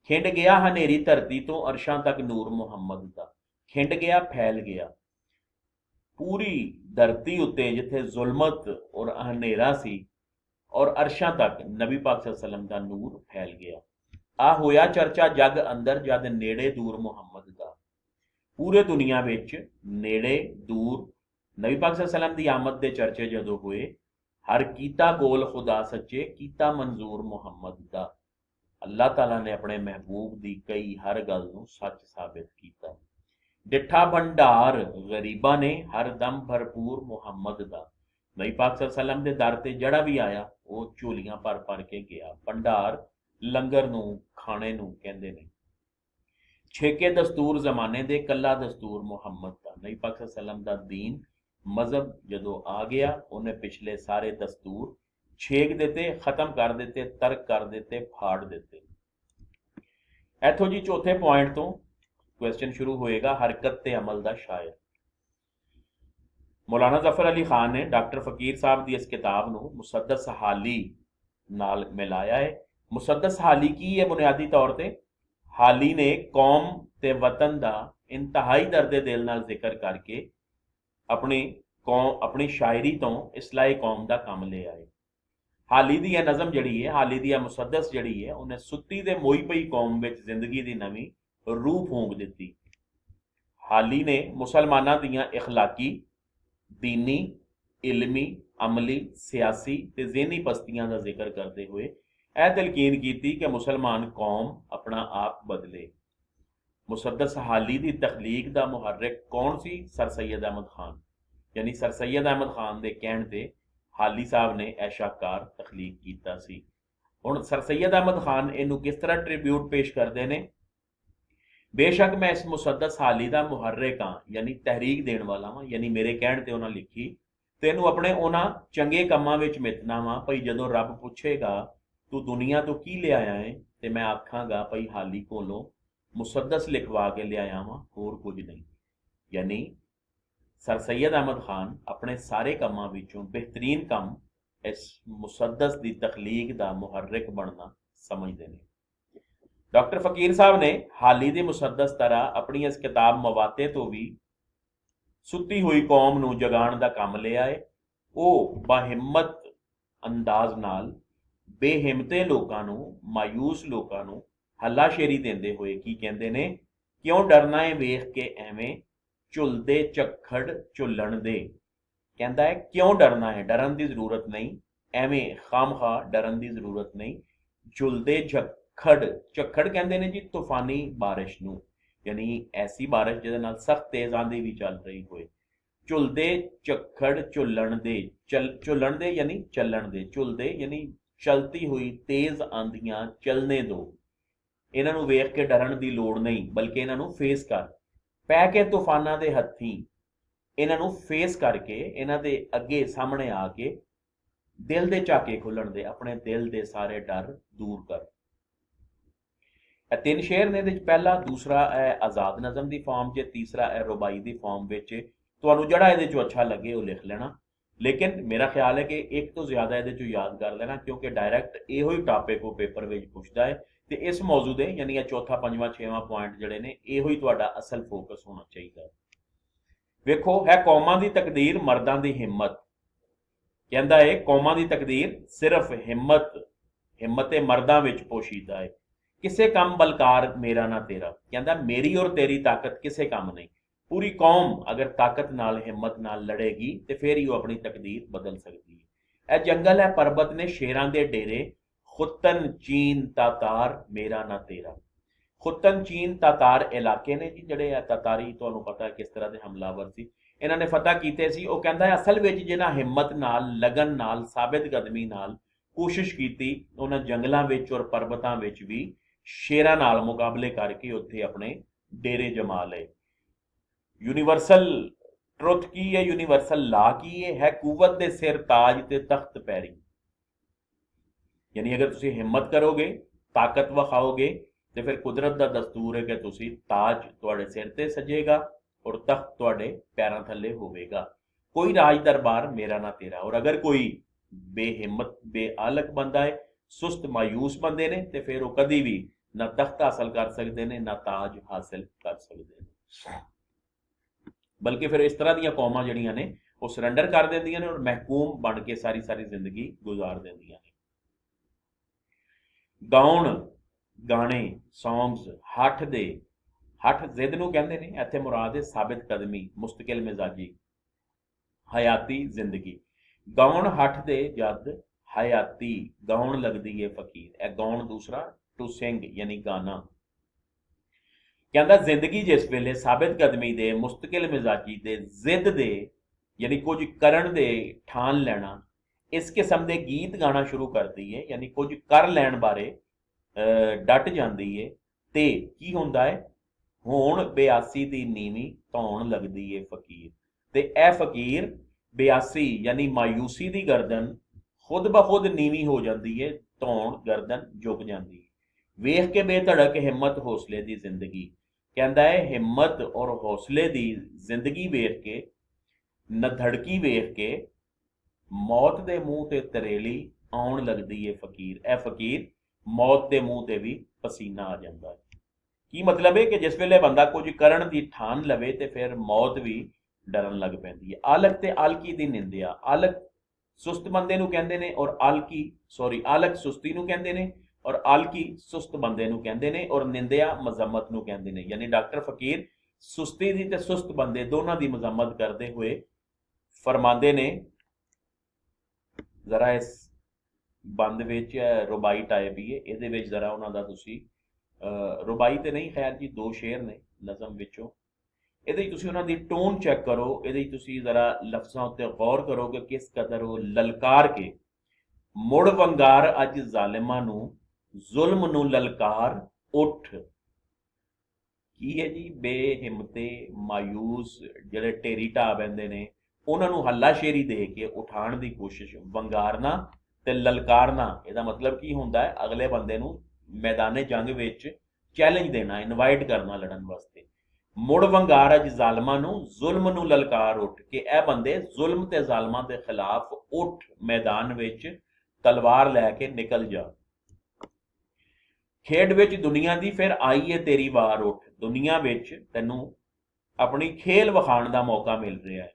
ਖਿੰਡ ਗਿਆ ਹਨੇਰੀ ਧਰਤੀ ਤੋਂ, ਅਰਸ਼ਾਂ ਤੱਕ ਨੂਰ ਮੁਹੰਮਦ ਦਾ। ਖਿੰਡ ਗਿਆ, ਫੈਲ ਗਿਆ ਪੂਰੀ ਧਰਤੀ ਉੱਤੇ ਜਿੱਥੇ ਜ਼ੁਲਮਤ ਔਰ ਹਨੇਰਾ ਸੀ, ਔਰ ਅਰਸ਼ਾਂ ਤੱਕ ਨਬੀ ਪਾਕ ਸੱਲਮ ਦਾ ਨੂਰ ਫੈਲ ਗਿਆ। ਆ ਹੋਇਆ ਚਰਚਾ ਜਗ ਅੰਦਰ, ਜਦ ਨੇੜੇ ਦੂਰ ਮੁਹੰਮਦ ਦਾ। ਪੂਰੇ ਦੁਨੀਆ ਵਿੱਚ ਨੇੜੇ ਦੂਰ ਨਬੀ ਪਾਕ ਸੱਲਮ ਦੀ ਆਮਦ ਦੇ ਚਰਚੇ ਜਦੋਂ ਹੋਏ, ਹਰ ਕੀਤਾ ਗੋਲ ਖੁਦਾ ਸੱਚੇ, ਕੀਤਾ ਮਨਜ਼ੂਰ ਮੁਹੰਮਦ ਦਾ। ਅੱਲਾਹ ਤਾਲਾ ਨੇ ਆਪਣੇ ਮਹਿਬੂਬ ਦੀ ਕਈ ਹਰ ਗੱਲ ਨੂੰ ਸੱਚ ਸਾਬਿਤ ਕੀਤਾ। ਡਿੱਠਾ ਭੰਡਾਰ ਗਰੀਬਾਂ ਨੇ, ਹਰ ਦਮ ਭਰਪੂਰ ਮੁਹੰਮਦ ਦਾ। ਨਬੀ ਪਾਕ ਸੱਲਮ ਦੇ ਦਰ ਤੇ ਜਿਹੜਾ ਵੀ ਆਇਆ ਉਹ ਝੋਲੀਆਂ ਭਰ ਭਰ ਕੇ ਗਿਆ। ਭੰਡਾਰ ਲੰਗਰ ਨੂੰ, ਖਾਣੇ ਨੂੰ ਕਹਿੰਦੇ ਨੇ। ਛੇਕੇ ਦਸਤੂਰ ਜ਼ਮਾਨੇ ਦੇ, ਕੱਲਾ ਦਸਤੂਰ ਮੁਹੰਮਦ ਦਾ। ਨਬੀ ਪਾਕ ਸੱਲਮ ਦਾ ਦੀਨ ਮਜ਼ਹਬ ਜਦੋਂ ਆ ਗਿਆ, ਉਹਨੇ ਪਿਛਲੇ ਸਾਰੇ ਦਸਤੂਰ ਛੇਕ ਦਿੱਤੇ, ਖਤਮ ਕਰ ਦਿੱਤੇ, ਤਰਕ ਕਰ ਦਿੱਤੇ, ਫਾੜ ਦਿੱਤੇ। ਇੱਥੋਂ ਜੀ ਚੌਥੇ ਪੁਆਇੰਟ ਤੋਂ ਕੁਐਸਚਨ ਸ਼ੁਰੂ ਹੋਏਗਾ, ਹਰਕਤ ਤੇ ਅਮਲ ਦਾ ਸ਼ਾਇਰ। ਮੌਲਾਨਾ ਜ਼ਫਰ ਅਲੀ ਖਾਨ ਨੇ ਡਾਕਟਰ ਫਕੀਰ ਸਾਹਿਬ ਦੀ ਇਸ ਕਿਤਾਬ ਨੂੰ ਮੁਸੱਦਸ ਹਾਲੀ ਨਾਲ ਮਿਲਾਇਆ ਹੈ। ਮੁਸੱਦਸ ਹਾਲੀ ਕੀ ਹੈ? ਬੁਨਿਆਦੀ ਤੌਰ ਤੇ ਹਾਲੀ ਨੇ ਕੌਮ ਤੇ ਵਤਨ ਦਾ ਇੰਤਹਾਈ ਦਰਦੇ ਦਿਲ ਨਾਲ ਜ਼ਿਕਰ ਕਰਕੇ ਆਪਣੀ ਸ਼ਾਇਰੀ ਤੋਂ ਇਸਲਾਹੀ ਕੌਮ ਦਾ ਕੰਮ ਲਿਆ ਹੈ। ਹਾਲੀ ਦੀ ਇਹ ਨਜ਼ਮ ਜਿਹੜੀ ਹੈ, ਹਾਲੀ ਦੀ ਇਹ ਮੁਸੱਦਸ ਜਿਹੜੀ ਹੈ, ਉਹਨੇ ਸੁੱਤੀ ਤੇ ਮੋਈ ਪਈ ਕੌਮ ਵਿੱਚ ਜ਼ਿੰਦਗੀ ਦੀ ਨਵੀਂ ਰੂਹ ਫੂਕ ਦਿੱਤੀ। ਹਾਲੀ ਨੇ ਮੁਸਲਮਾਨਾਂ ਦੀਆਂ ਇਖਲਾਕੀ, दीनी, इलमी, अमली, सियासी ते ज़हनी पस्तियां का जिक्र करते हुए यह तलकीन की कि मुसलमान कौम अपना आप बदले। मुसद्दस हाली की तखलीक का मुहर्रिक कौन सी? सर सैयद अहमद खान। यानी सर सैयद अहमद खान के कहण ते हाली साहब ने यह शाहकार तखलीक किया सी। हुण सर सैयद अहमद खान इनू किस तरह ट्रिब्यूट पेश करते हैं? बेशक मैं इस मुसद्दस हाली का मुहर्रिक हाँ, यानी तहरीक देने वाला वा, यानी मेरे कहण ते उन्हां लिखी तेनू अपने उन्हां चंगे कम्मां विच मिथना वा। भई जदों रब पुछेगा तू दुनिया तो की ले आया है, ते मैं आखांगा भई हाली कोलों मुसद्दस लिखवा के ले आया वा, होर कुछ नहीं। यानी सर सैयद अहमद खान अपने सारे कम्मां विचों बेहतरीन कम इस मुसद्दस की तखलीक का मुहर्रिक बनना समझते हैं। डॉक्टर फकीर साहब ने हाली की मुसद्दस तरह अपनी इस किताब मवाते तो भी सुती हुई कौम नूं जगाण का काम लिया है। वो बाहिम्मत अंदाज नाल बेहिम्मते लोगों नूं, मायूस लोगों नूं हल्लाशेरी देंदे हुए की कहंदे ने, क्यों डरना है वेख के एवें झुलदे झक्खड़ झुलण दे। कहंदा है क्यों डरना है, डरन की जरूरत नहीं, एवें खामखा डरन की जरूरत नहीं। झुलदे झक्खड़, झक्खड़ कहते हैं जी तूफानी बारिश नूं, यानी ऐसी बारिश जिहदे नाल सख्त तेज आंधी भी चल रही होए। झुलदे झक्खड़ झुलण दे, झुलण दे यानी चलण दे, झुलदे यानी चलती हुई तेज आंधियां चलने दो। इन्हां नूं वेख के डरन की लोड़ नहीं, बल्कि इन्हां नूं फेस कर। पै के तूफानां दे हत्थीं इन्हां नूं फेस करके इन्हां दे अगे सामने आके दिल दे झाके खुलण दे, अपने दिल दे सारे डर दूर कर। तीन शेर ने पहला, दूसरा है आज़ाद नज़म की फॉर्म च, तीसरा है रुबाई की फॉर्म विच। तुहानूं जिहड़ा इहदे चों अच्छा लगे वो लिख लेना, लेकिन मेरा ख्याल है कि एक तो ज़्यादा इहदे चों याद कर लेना, क्योंकि डायरैक्ट इहो ही टॉपिक वो पेपर विच पुछदा है। तो इस मौजू दे यानी चौथा, पंजवां, छेवां पॉइंट जिहड़े ने इहो ही तुहाडा असल फोकस होना चाहिए। वेखो, है कौमां दी तकदीर मर्दां दी हिम्मत। कहंदा है कौमां दी तकदीर सिर्फ हिम्मत मर्दां विच पोशीदा है। किसे कम बलकार मेरा ना तेरा। कहता मेरी और तेरी ताकत किसे कम नहीं। पूरी कौम अगर ताकत नाल हिम्मत नाल लड़ेगी तो फिर ही वो अपनी तकदीर बदल सकती है। यह जंगल है परबत ने शेरां दे डेरे, खुतन चीन तातार मेरा ना तेरा। खुतन चीन तातार इलाके ने जी जड़े तातारी, तुहानूं पता है किस तरह के हमलावर सी, इन्हां ने फतह कीते सी। वो कहता है असल विच जिन्हां हिम्मत नाल, लगन नाल, साबित कदमी नाल कोशिश की, उन्हां जंगलों विच और परबतां विच भी शेरां नाल मुकाबले करके उत्थे अपने डेरे जमा लए। यूनीवर्सल ट्रुथ की है, यूनिवर्सल ला की है कुवत दे सिर ताज ते तख्त पैरी। यानी अगर तुसी हिम्मत करोगे, ताकत विखाओगे, तो फिर कुदरत का दस्तूर है कि तुसी ताज तुहाडे सिर ते सजेगा और तख्त तुहाडे पैरां थल्ले होवेगा। कोई राज दरबार मेरा ना तेरा। और अगर कोई बेहिम्मत बेआलक बंदा है, सुस्त मायूस बंदे ने, तो फिर वो कभी भी ना तख्त हासिल कर सकते हैं ना ताज हासिल कर सकते हैं। बल्कि फिर इस तरह दी कौमां जड़ियां ने वो सरेंडर कर देंदियां ने और महकूम बन के सारी सारी जिंदगी गुजार देंदियां ने। गाउण गाने सॉन्ग्स हठ दे, हठ जिद नूं कहंदे ने, इत्थे मुराद है साबित कदमी, मुस्तकिल मिजाजी, हयाती जिंदगी। गाउण हठ दे जद हयाती, गाउण लगदी है फकीर। ए गाउण दूसरा टू सिंग यानी गाना। कहता जिंदगी जिस वेले साबित कदमी दे, मुस्तकिल मिजाजी दे, जिद दे यानी कुछ करन दे ठान लेना, इस किस्म के गीत गाना शुरू करती है, यानी कुछ कर लैण बारे डट जाती है, ते की हुंदा है, होण बेआसी दी नीवी धौण लगदी है फकीर। ते ए फकीर बेआसी यानी मायूसी दी गर्दन खुद ब खुद नीवी हो जाती है, धौण गर्दन झुक जाती है। वेख के बेधड़क हिम्मत हौसले दी जिंदगी। कहता है हिम्मत और हौसले दी जिंदगी वेख के, नधड़की वेख के, मौत दे मूँह ते तरेली आउण लगदी है फकीर। ए फकीर मौत दे मूँह ते भी पसीना आ जाता है। की मतलब है कि जिस वेले बंदा कुछ करन दी ठान लवे ते फिर मौत भी डरन लग पैंदी है। आलक ते आलकी दी निंदिया। आलक सुस्त बंदे नूं कहंदे ने और आलक सुस्ती नूं कहंदे ने और आलकी सुस्त बंदे नूं कहंदे ने और निंदिया मजम्मत नूं कहंदे ने। यानी डॉक्टर फकीर सुस्ती दी ते सुस्त बंदे दोनों की मजम्मत करते हुए फरमाते ने। जरा इस बंद विच रुबाई टाइप ही है, इहदे विच जरा उन्हां दा तुसी रुबाई तो नहीं, खैर जी दो शेर ने नज़म विचों, ये तुसी उन्हां दी टोन चैक करो, ये तुसी जरा लफ्ज़ां उत्ते गौर करो कि किस कदर वो ललकार के मुड़ वंगार अज जालिमां नूं, जुल्म नूं ललकार उठ। की है जी बेहिम्मते मायूस जिहड़े ढेरी ढा बैंदे ने उन्हां नूं हल्लाशेरी दे के उठाण दी कोशिश, वंगारना ते ललकारना, इहदा मतलब की हुंदा है अगले बंदे नूं मैदाने जंग विच चैलेंज देना, इनवाइट करना लड़न वास्ते। मुड़ वंगार अज जालमां नूं, जुल्म नूं ललकार उठ के ए बंदे जुल्म ते जालमां दे खिलाफ उठ, मैदान विच तलवार लैके निकल जा। खेड विच दुनिया दी फिर आई है तेरी वार उठ। दुनिया विच तैनूं अपनी खेल विखाण दा मौका मिल रहा है।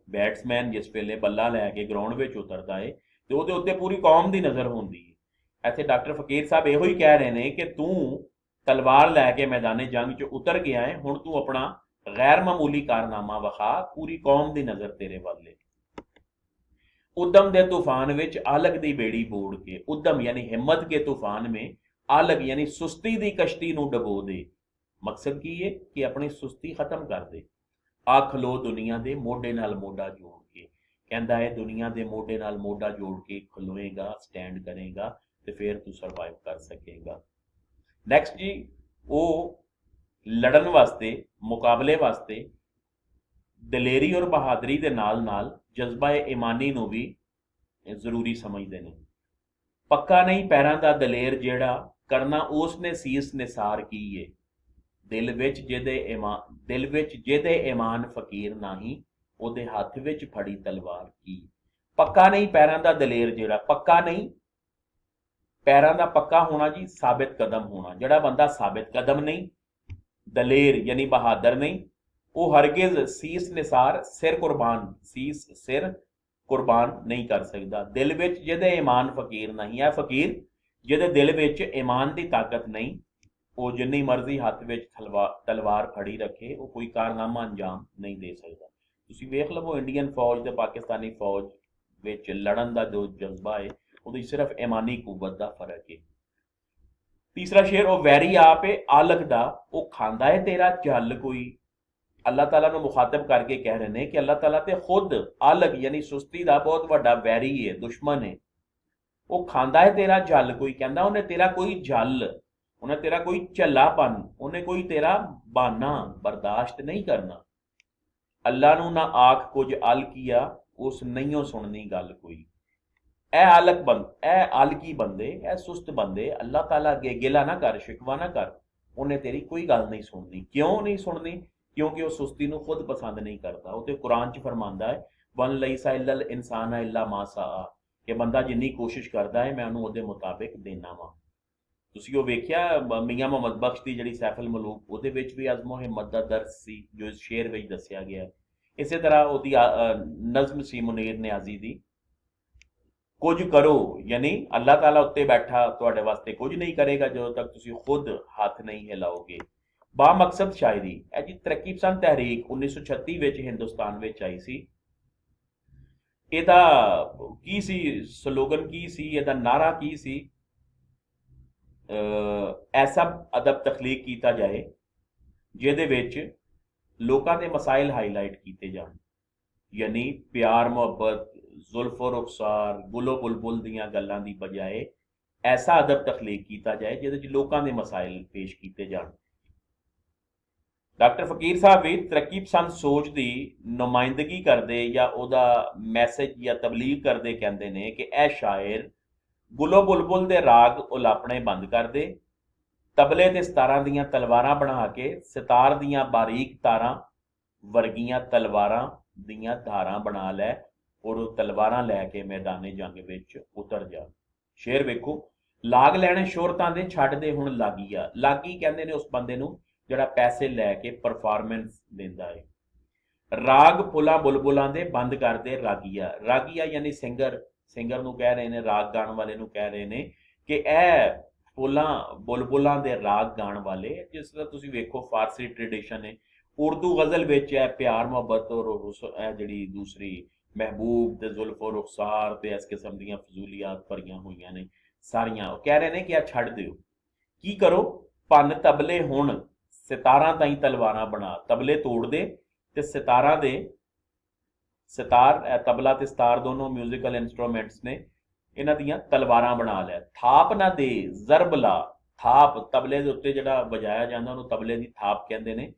बैट्समैन जिस वेले बल्ला लैके ग्राउंड विच उतरदा है ते उहदे उत्ते पूरी कौम दी नज़र हुंदी है। इत्थे डॉक्टर फकीर साहब इहो ही कह रहे हैं कि तू तलवार लैके मैदाने जंग च उतर गया है, हुण तू अपना गैर मामूली कारनामा विखा, पूरी कौम दी नज़र तेरे वल है। उद्दम दे तूफान विच आलक दी बेड़ी बोड़ के, उद्दम यानी हिम्मत के तूफान में आलक यानी सुस्ती दी कश्ती नूं डबो दे। मकसद की है कि अपनी सुस्ती खत्म कर दे। आ खलो दुनिया दे मोढे नाल मोढा जोड़ के, कहता है दुनिया दे मोढे नाल मोढा जोड़ के खलोएगा, स्टैंड करेगा तो फिर तू सर्वाइव कर सकेगा। नैक्सट जी, वो लड़न वास्ते, मुकाबले वास्ते दलेरी और बहादरी के नाल नाल जज्बा ईमानी नूं भी जरूरी समझते हैं। पक्का नहीं पैरां दा दलेर जेड़ा, करना उसने सीस निसार की है। दिल विच जिहदे ईमान फकीर नाही, उहदे हथ विच फड़ी तलवार की। पक्का नहीं पैरां दा दलेर जेड़ा, पक्का नहीं पैरां दा पक्का होना जी, साबित कदम होना। जिहड़ा बंदा साबित कदम नहीं, दलेर यानी बहादुर नहीं, वो हरगिज सीस निसार सिर कुर्बान नहीं कर सकता। दिल विच जिहदे ईमान फकीर नहीं है, फकीर जिहदे दिल विच ईमान की ताकत नहीं, वो जिन्नी मर्जी हाथ विच तलवार फड़ी रखे, वो कोई कारनामा अंजाम नहीं दे सकता। तुसीं वेख लवो इंडियन फौज ते पाकिस्तानी फौज विच लड़न का जो जज्बा है, वो सिर्फ ईमानी कुवत का फर्क है। तीसरा शेर, वो वैरी आप है आलक दा, वो खांदा है तेरा जल कोई। अल्लाह ताला नूं मुखातब करके कह रहे हैं कि अल्लाह ताला ते खुद आलक यानी सुस्ती का बहुत वड्डा वैरी है, दुश्मन है। वो खांदा है तेरा जल कोई, कहता उन्हें तेरा कोई जल, उन्हें तेरा कोई झल्लापन, उन्हें कोई तेरा बहाना बर्दाश्त नहीं करना। अल्लाह नू ना आख कुछ अल किया, उस नहीं सुननी गल कोई। ए आलकी बंदे, ए सुस्त बंदे, अल्लाह ताला अगे गिला ना कर, शिकवा ना कर, उन्हें तेरी कोई गल नहीं सुननी। क्यों नहीं सुननी? क्योंकि वह सुस्ती नू खुद पसंद नहीं करता। वो तो कुरान च फरमांदा है, वन लईसा इल्लल इंसान इल्ला मा सा, कि बंदा जिन्नी कोशिश करता है मैं उन्होंने ਉਹਦੇ ਮੁਤਾबिक ਦੇਣਾ ਵਾ। ਤੁਸੀਂ ਉਹ ਵੇਖਿਆ ਮੀਆਂ ਮੁਹੰਮਦ ਬਖਸ਼ ਦੀ ਜਿਹੜੀ ਸੈਫਲ ਮਲੂਕ, ਉਹਦੇ ਵਿੱਚ ਵੀ ਅਜ਼ਮੋ ਹਿੰਮਤ ਦਾ ਦਰਸ ਸੀ ਜੋ ਇਸ ਸ਼ੇਰ ਵਿੱਚ ਦੱਸਿਆ ਗਿਆ। ਇਸੇ ਤਰ੍ਹਾਂ ਉਹਦੀ ਨਜ਼ਮ ਸੀ ਮੁਨੀਰ ਨਿਆਜ਼ੀ ਦੀ, ਕੁਝ ਕਰੋ, ਯਾਨੀ ਅੱਲਾਹ ਤਾਲਾ ਉੱਤੇ ਬੈਠਾ ਤੁਹਾਡੇ ਵਾਸਤੇ ਕੁਝ ਨਹੀਂ ਕਰੇਗਾ ਜਦੋਂ ਤੱਕ ਤੁਸੀਂ ਖੁਦ ਹੱਥ ਨਹੀਂ ਹਿਲਾਓਗੇ। ਬਾਮਕਸਦ ਸ਼ਾਇਰੀ ਇਹ ਜੀ ਤਰੱਕੀ ਪਸੰਦ ਤਹਿਰੀਕ 1936 ਵਿੱਚ ਹਿੰਦੁਸਤਾਨ ਵਿੱਚ ਆਈ ਸੀ। ਇਹਦਾ ਕੀ ਸੀ ਸਲੋਗਨ, ਕੀ ਸੀ ਇਹਦਾ ਨਾਰਾ, ਕੀ ਸੀ? ਐਸਾ ਅਦਬ ਤਖਲੀਕ ਕੀਤਾ ਜਾਏ ਜਿਹਦੇ ਵਿੱਚ ਲੋਕਾਂ ਦੇ ਮਸਾਇਲ ਹਾਈਲਾਈਟ ਕੀਤੇ ਜਾਣ, ਯਾਨੀ ਪਿਆਰ ਮੁਹੱਬਤ, ਜ਼ੁਲਫ ਰੁਖਸਾਰ, ਗੁਲੋ ਬੁਲਬੁਲ ਦੀਆਂ ਗੱਲਾਂ ਦੀ ਬਜਾਏ ਐਸਾ ਅਦਬ ਤਖਲੀਕ ਕੀਤਾ ਜਾਏ ਜਿਹਦੇ 'ਚ ਲੋਕਾਂ ਦੇ ਮਸਾਇਲ ਪੇਸ਼ ਕੀਤੇ ਜਾਣ। ਡਾਕਟਰ ਫਕੀਰ ਸਾਹਿਬ ਵੀ ਤਰੱਕੀ ਪਸੰਦ ਸੋਚ ਦੀ ਨੁਮਾਇੰਦਗੀ ਕਰਦੇ ਜਾਂ ਉਹਦਾ ਮੈਸੇਜ ਜਾਂ ਤਬਲੀਗ ਕਰਦੇ ਕਹਿੰਦੇ ਨੇ ਕਿ ਇਹ ਸ਼ਾਇਰ ਗੁਲੋ ਬੁਲਬੁਲ ਦੇ ਰਾਗ ਉਲਾਪਣੇ ਬੰਦ ਕਰ ਦੇ, ਤਬਲੇ ਤੇ ਸਤਾਰਾਂ ਦੀਆਂ ਤਲਵਾਰਾਂ ਬਣਾ ਕੇ ਸਿਤਾਰ ਦੀਆਂ ਬਾਰੀਕ ਤਾਰਾਂ ਵਰਗੀਆਂ ਤਲਵਾਰਾਂ ਦੀਆਂ ਧਾਰਾਂ ਬਣਾ ਲੈ ਔਰ ਉਹ ਤਲਵਾਰਾਂ ਲੈ ਕੇ ਮੈਦਾਨੇ ਜੰਗ ਵਿੱਚ ਉਤਰ ਜਾ। ਸ਼ੇਰ ਵੇਖੋ, ਲਾਗ ਲੈਣੇ ਸ਼ੋਹਰਤਾਂ ਦੇ ਛੱਡ ਦੇ ਹੁਣ ਲਾਗੀ ਆ। ਲਾਗੀ ਕਹਿੰਦੇ ਨੇ ਉਸ ਬੰਦੇ ਨੂੰ ਜਿਹੜਾ ਪੈਸੇ ਲੈ ਕੇ ਪਰਫਾਰਮੈਂਸ ਦਿੰਦਾ ਹੈ। ਰਾਗ ਫੁੱਲਾਂ ਬੁਲਬੁਲਾਂ ਦੇ ਬੰਦ ਕਰਦੇ ਰਾਗੀਆ। ਰਾਗੀਆ ਯਾਨੀ ਸਿੰਗਰ, ਸਿੰਗਰ ਨੂੰ ਕਹਿ ਰਹੇ ਨੇ, ਰਾਗ ਗਾਣ ਵਾਲੇ ਨੂੰ ਕਹਿ ਰਹੇ ਨੇ ਕਿ ਇਹ ਫੁੱਲਾਂ ਬੁਲਬੁਲਾਂ ਦੇ ਰਾਗ ਗਾਣ ਵਾਲੇ। ਜਿਸ ਤਰ੍ਹਾਂ ਤੁਸੀਂ ਵੇਖੋ ਫਾਰਸੀ ਟ੍ਰੈਡੀਸ਼ਨ ਹੈ, ਉਰਦੂ ਗਜ਼ਲ ਵਿੱਚ ਹੈ ਪਿਆਰ ਮੁਹੱਬਤ ਔਰ ਜਿਹੜੀ ਦੂਸਰੀ ਮਹਿਬੂਬ ਤੇ ਜ਼ੁਲਫ ਰੁਖਸਾਰ ਤੇ ਇਸ ਕਿਸਮ ਦੀਆਂ ਫਜ਼ੂਲੀਆਤ ਭਰੀਆਂ ਹੋਈਆਂ ਨੇ ਸਾਰੀਆਂ। ਉਹ ਕਹਿ ਰਹੇ ਨੇ ਕਿ ਇਹ ਛੱਡ ਦਿਓ। ਕੀ ਕਰੋ? ਭੰਨ ਤਬਲੇ ਹੁਣ ਸਿਤਾਰਾਂ ਤਾਈਂ ਤਲਵਾਰਾਂ ਬਣਾ। ਤਬਲੇ ਤੋੜ ਦੇ ਤੇ ਸਿਤਾਰਾਂ ਦੇ, ਸਿਤਾਰ ਤਬਲਾ ਤੇ ਸਿਤਾਰ ਦੋਨੋਂ ਮਿਊਜ਼ੀਕਲ ਇੰਸਟਰੂਮੈਂਟਸ ਨੇ, ਇਹਨਾਂ ਦੀਆਂ ਤਲਵਾਰਾਂ ਬਣਾ ਲੈ। ਥਾਪ ਨਾ ਦੇ ਜ਼ਰਬ ਲਾ। ਥਾਪ ਤਬਲੇ ਦੇ ਉੱਤੇ ਜਿਹੜਾ ਵਜਾਇਆ ਜਾਂਦਾ ਉਹਨੂੰ ਤਬਲੇ ਦੀ ਥਾਪ ਕਹਿੰਦੇ ਨੇ।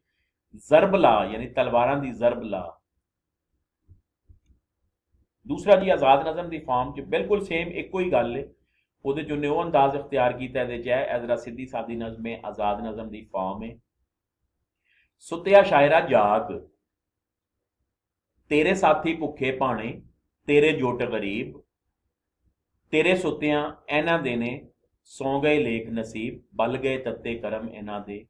ਜ਼ਰਬ ਲਾ ਯਾਨੀ ਤਲਵਾਰਾਂ ਦੀ ਜ਼ਰਬ ਲਾ। ਦੂਸਰਾ ਜੀ ਆਜ਼ਾਦ ਨਜ਼ਮ ਦੀ ਫਾਰਮ 'ਚ ਬਿਲਕੁਲ ਸੇਮ ਇੱਕੋ ਹੀ ਗੱਲ ਹੈ। ਉਹਦੇ 'ਚ ਉਹਨੇ ਉਹ ਅੰਦਾਜ਼ ਇਖਤਿਆਰ ਕੀਤਾ, ਇਹਦੇ 'ਚ ਹੈ ਐਜ਼ਰਾ ਸਿੱਧੀ ਸਾਦੀ ਨਜ਼ਮ ਹੈ, ਆਜ਼ਾਦ ਨਜ਼ਮ ਦੀ ਫਾਰਮ ਹੈ। ਸੁੱਤਿਆ ਸ਼ਾਇਰਾ ਜਾਗ, ਤੇਰੇ ਸਾਥੀ ਭੁੱਖੇ ਭਾਣੇ, ਤੇਰੇ ਜੁੱਟ ਗਰੀਬ, ਤੇਰੇ ਸੁੱਤਿਆਂ ਇਹਨਾਂ ਦੇ ਨੇ, ਸੌਂ ਗਏ ਲੇਖ ਨਸੀਬ, ਬਲ ਗਏ ਤੱਤੇ ਕਰਮ ਇਹਨਾਂ ਦੇ,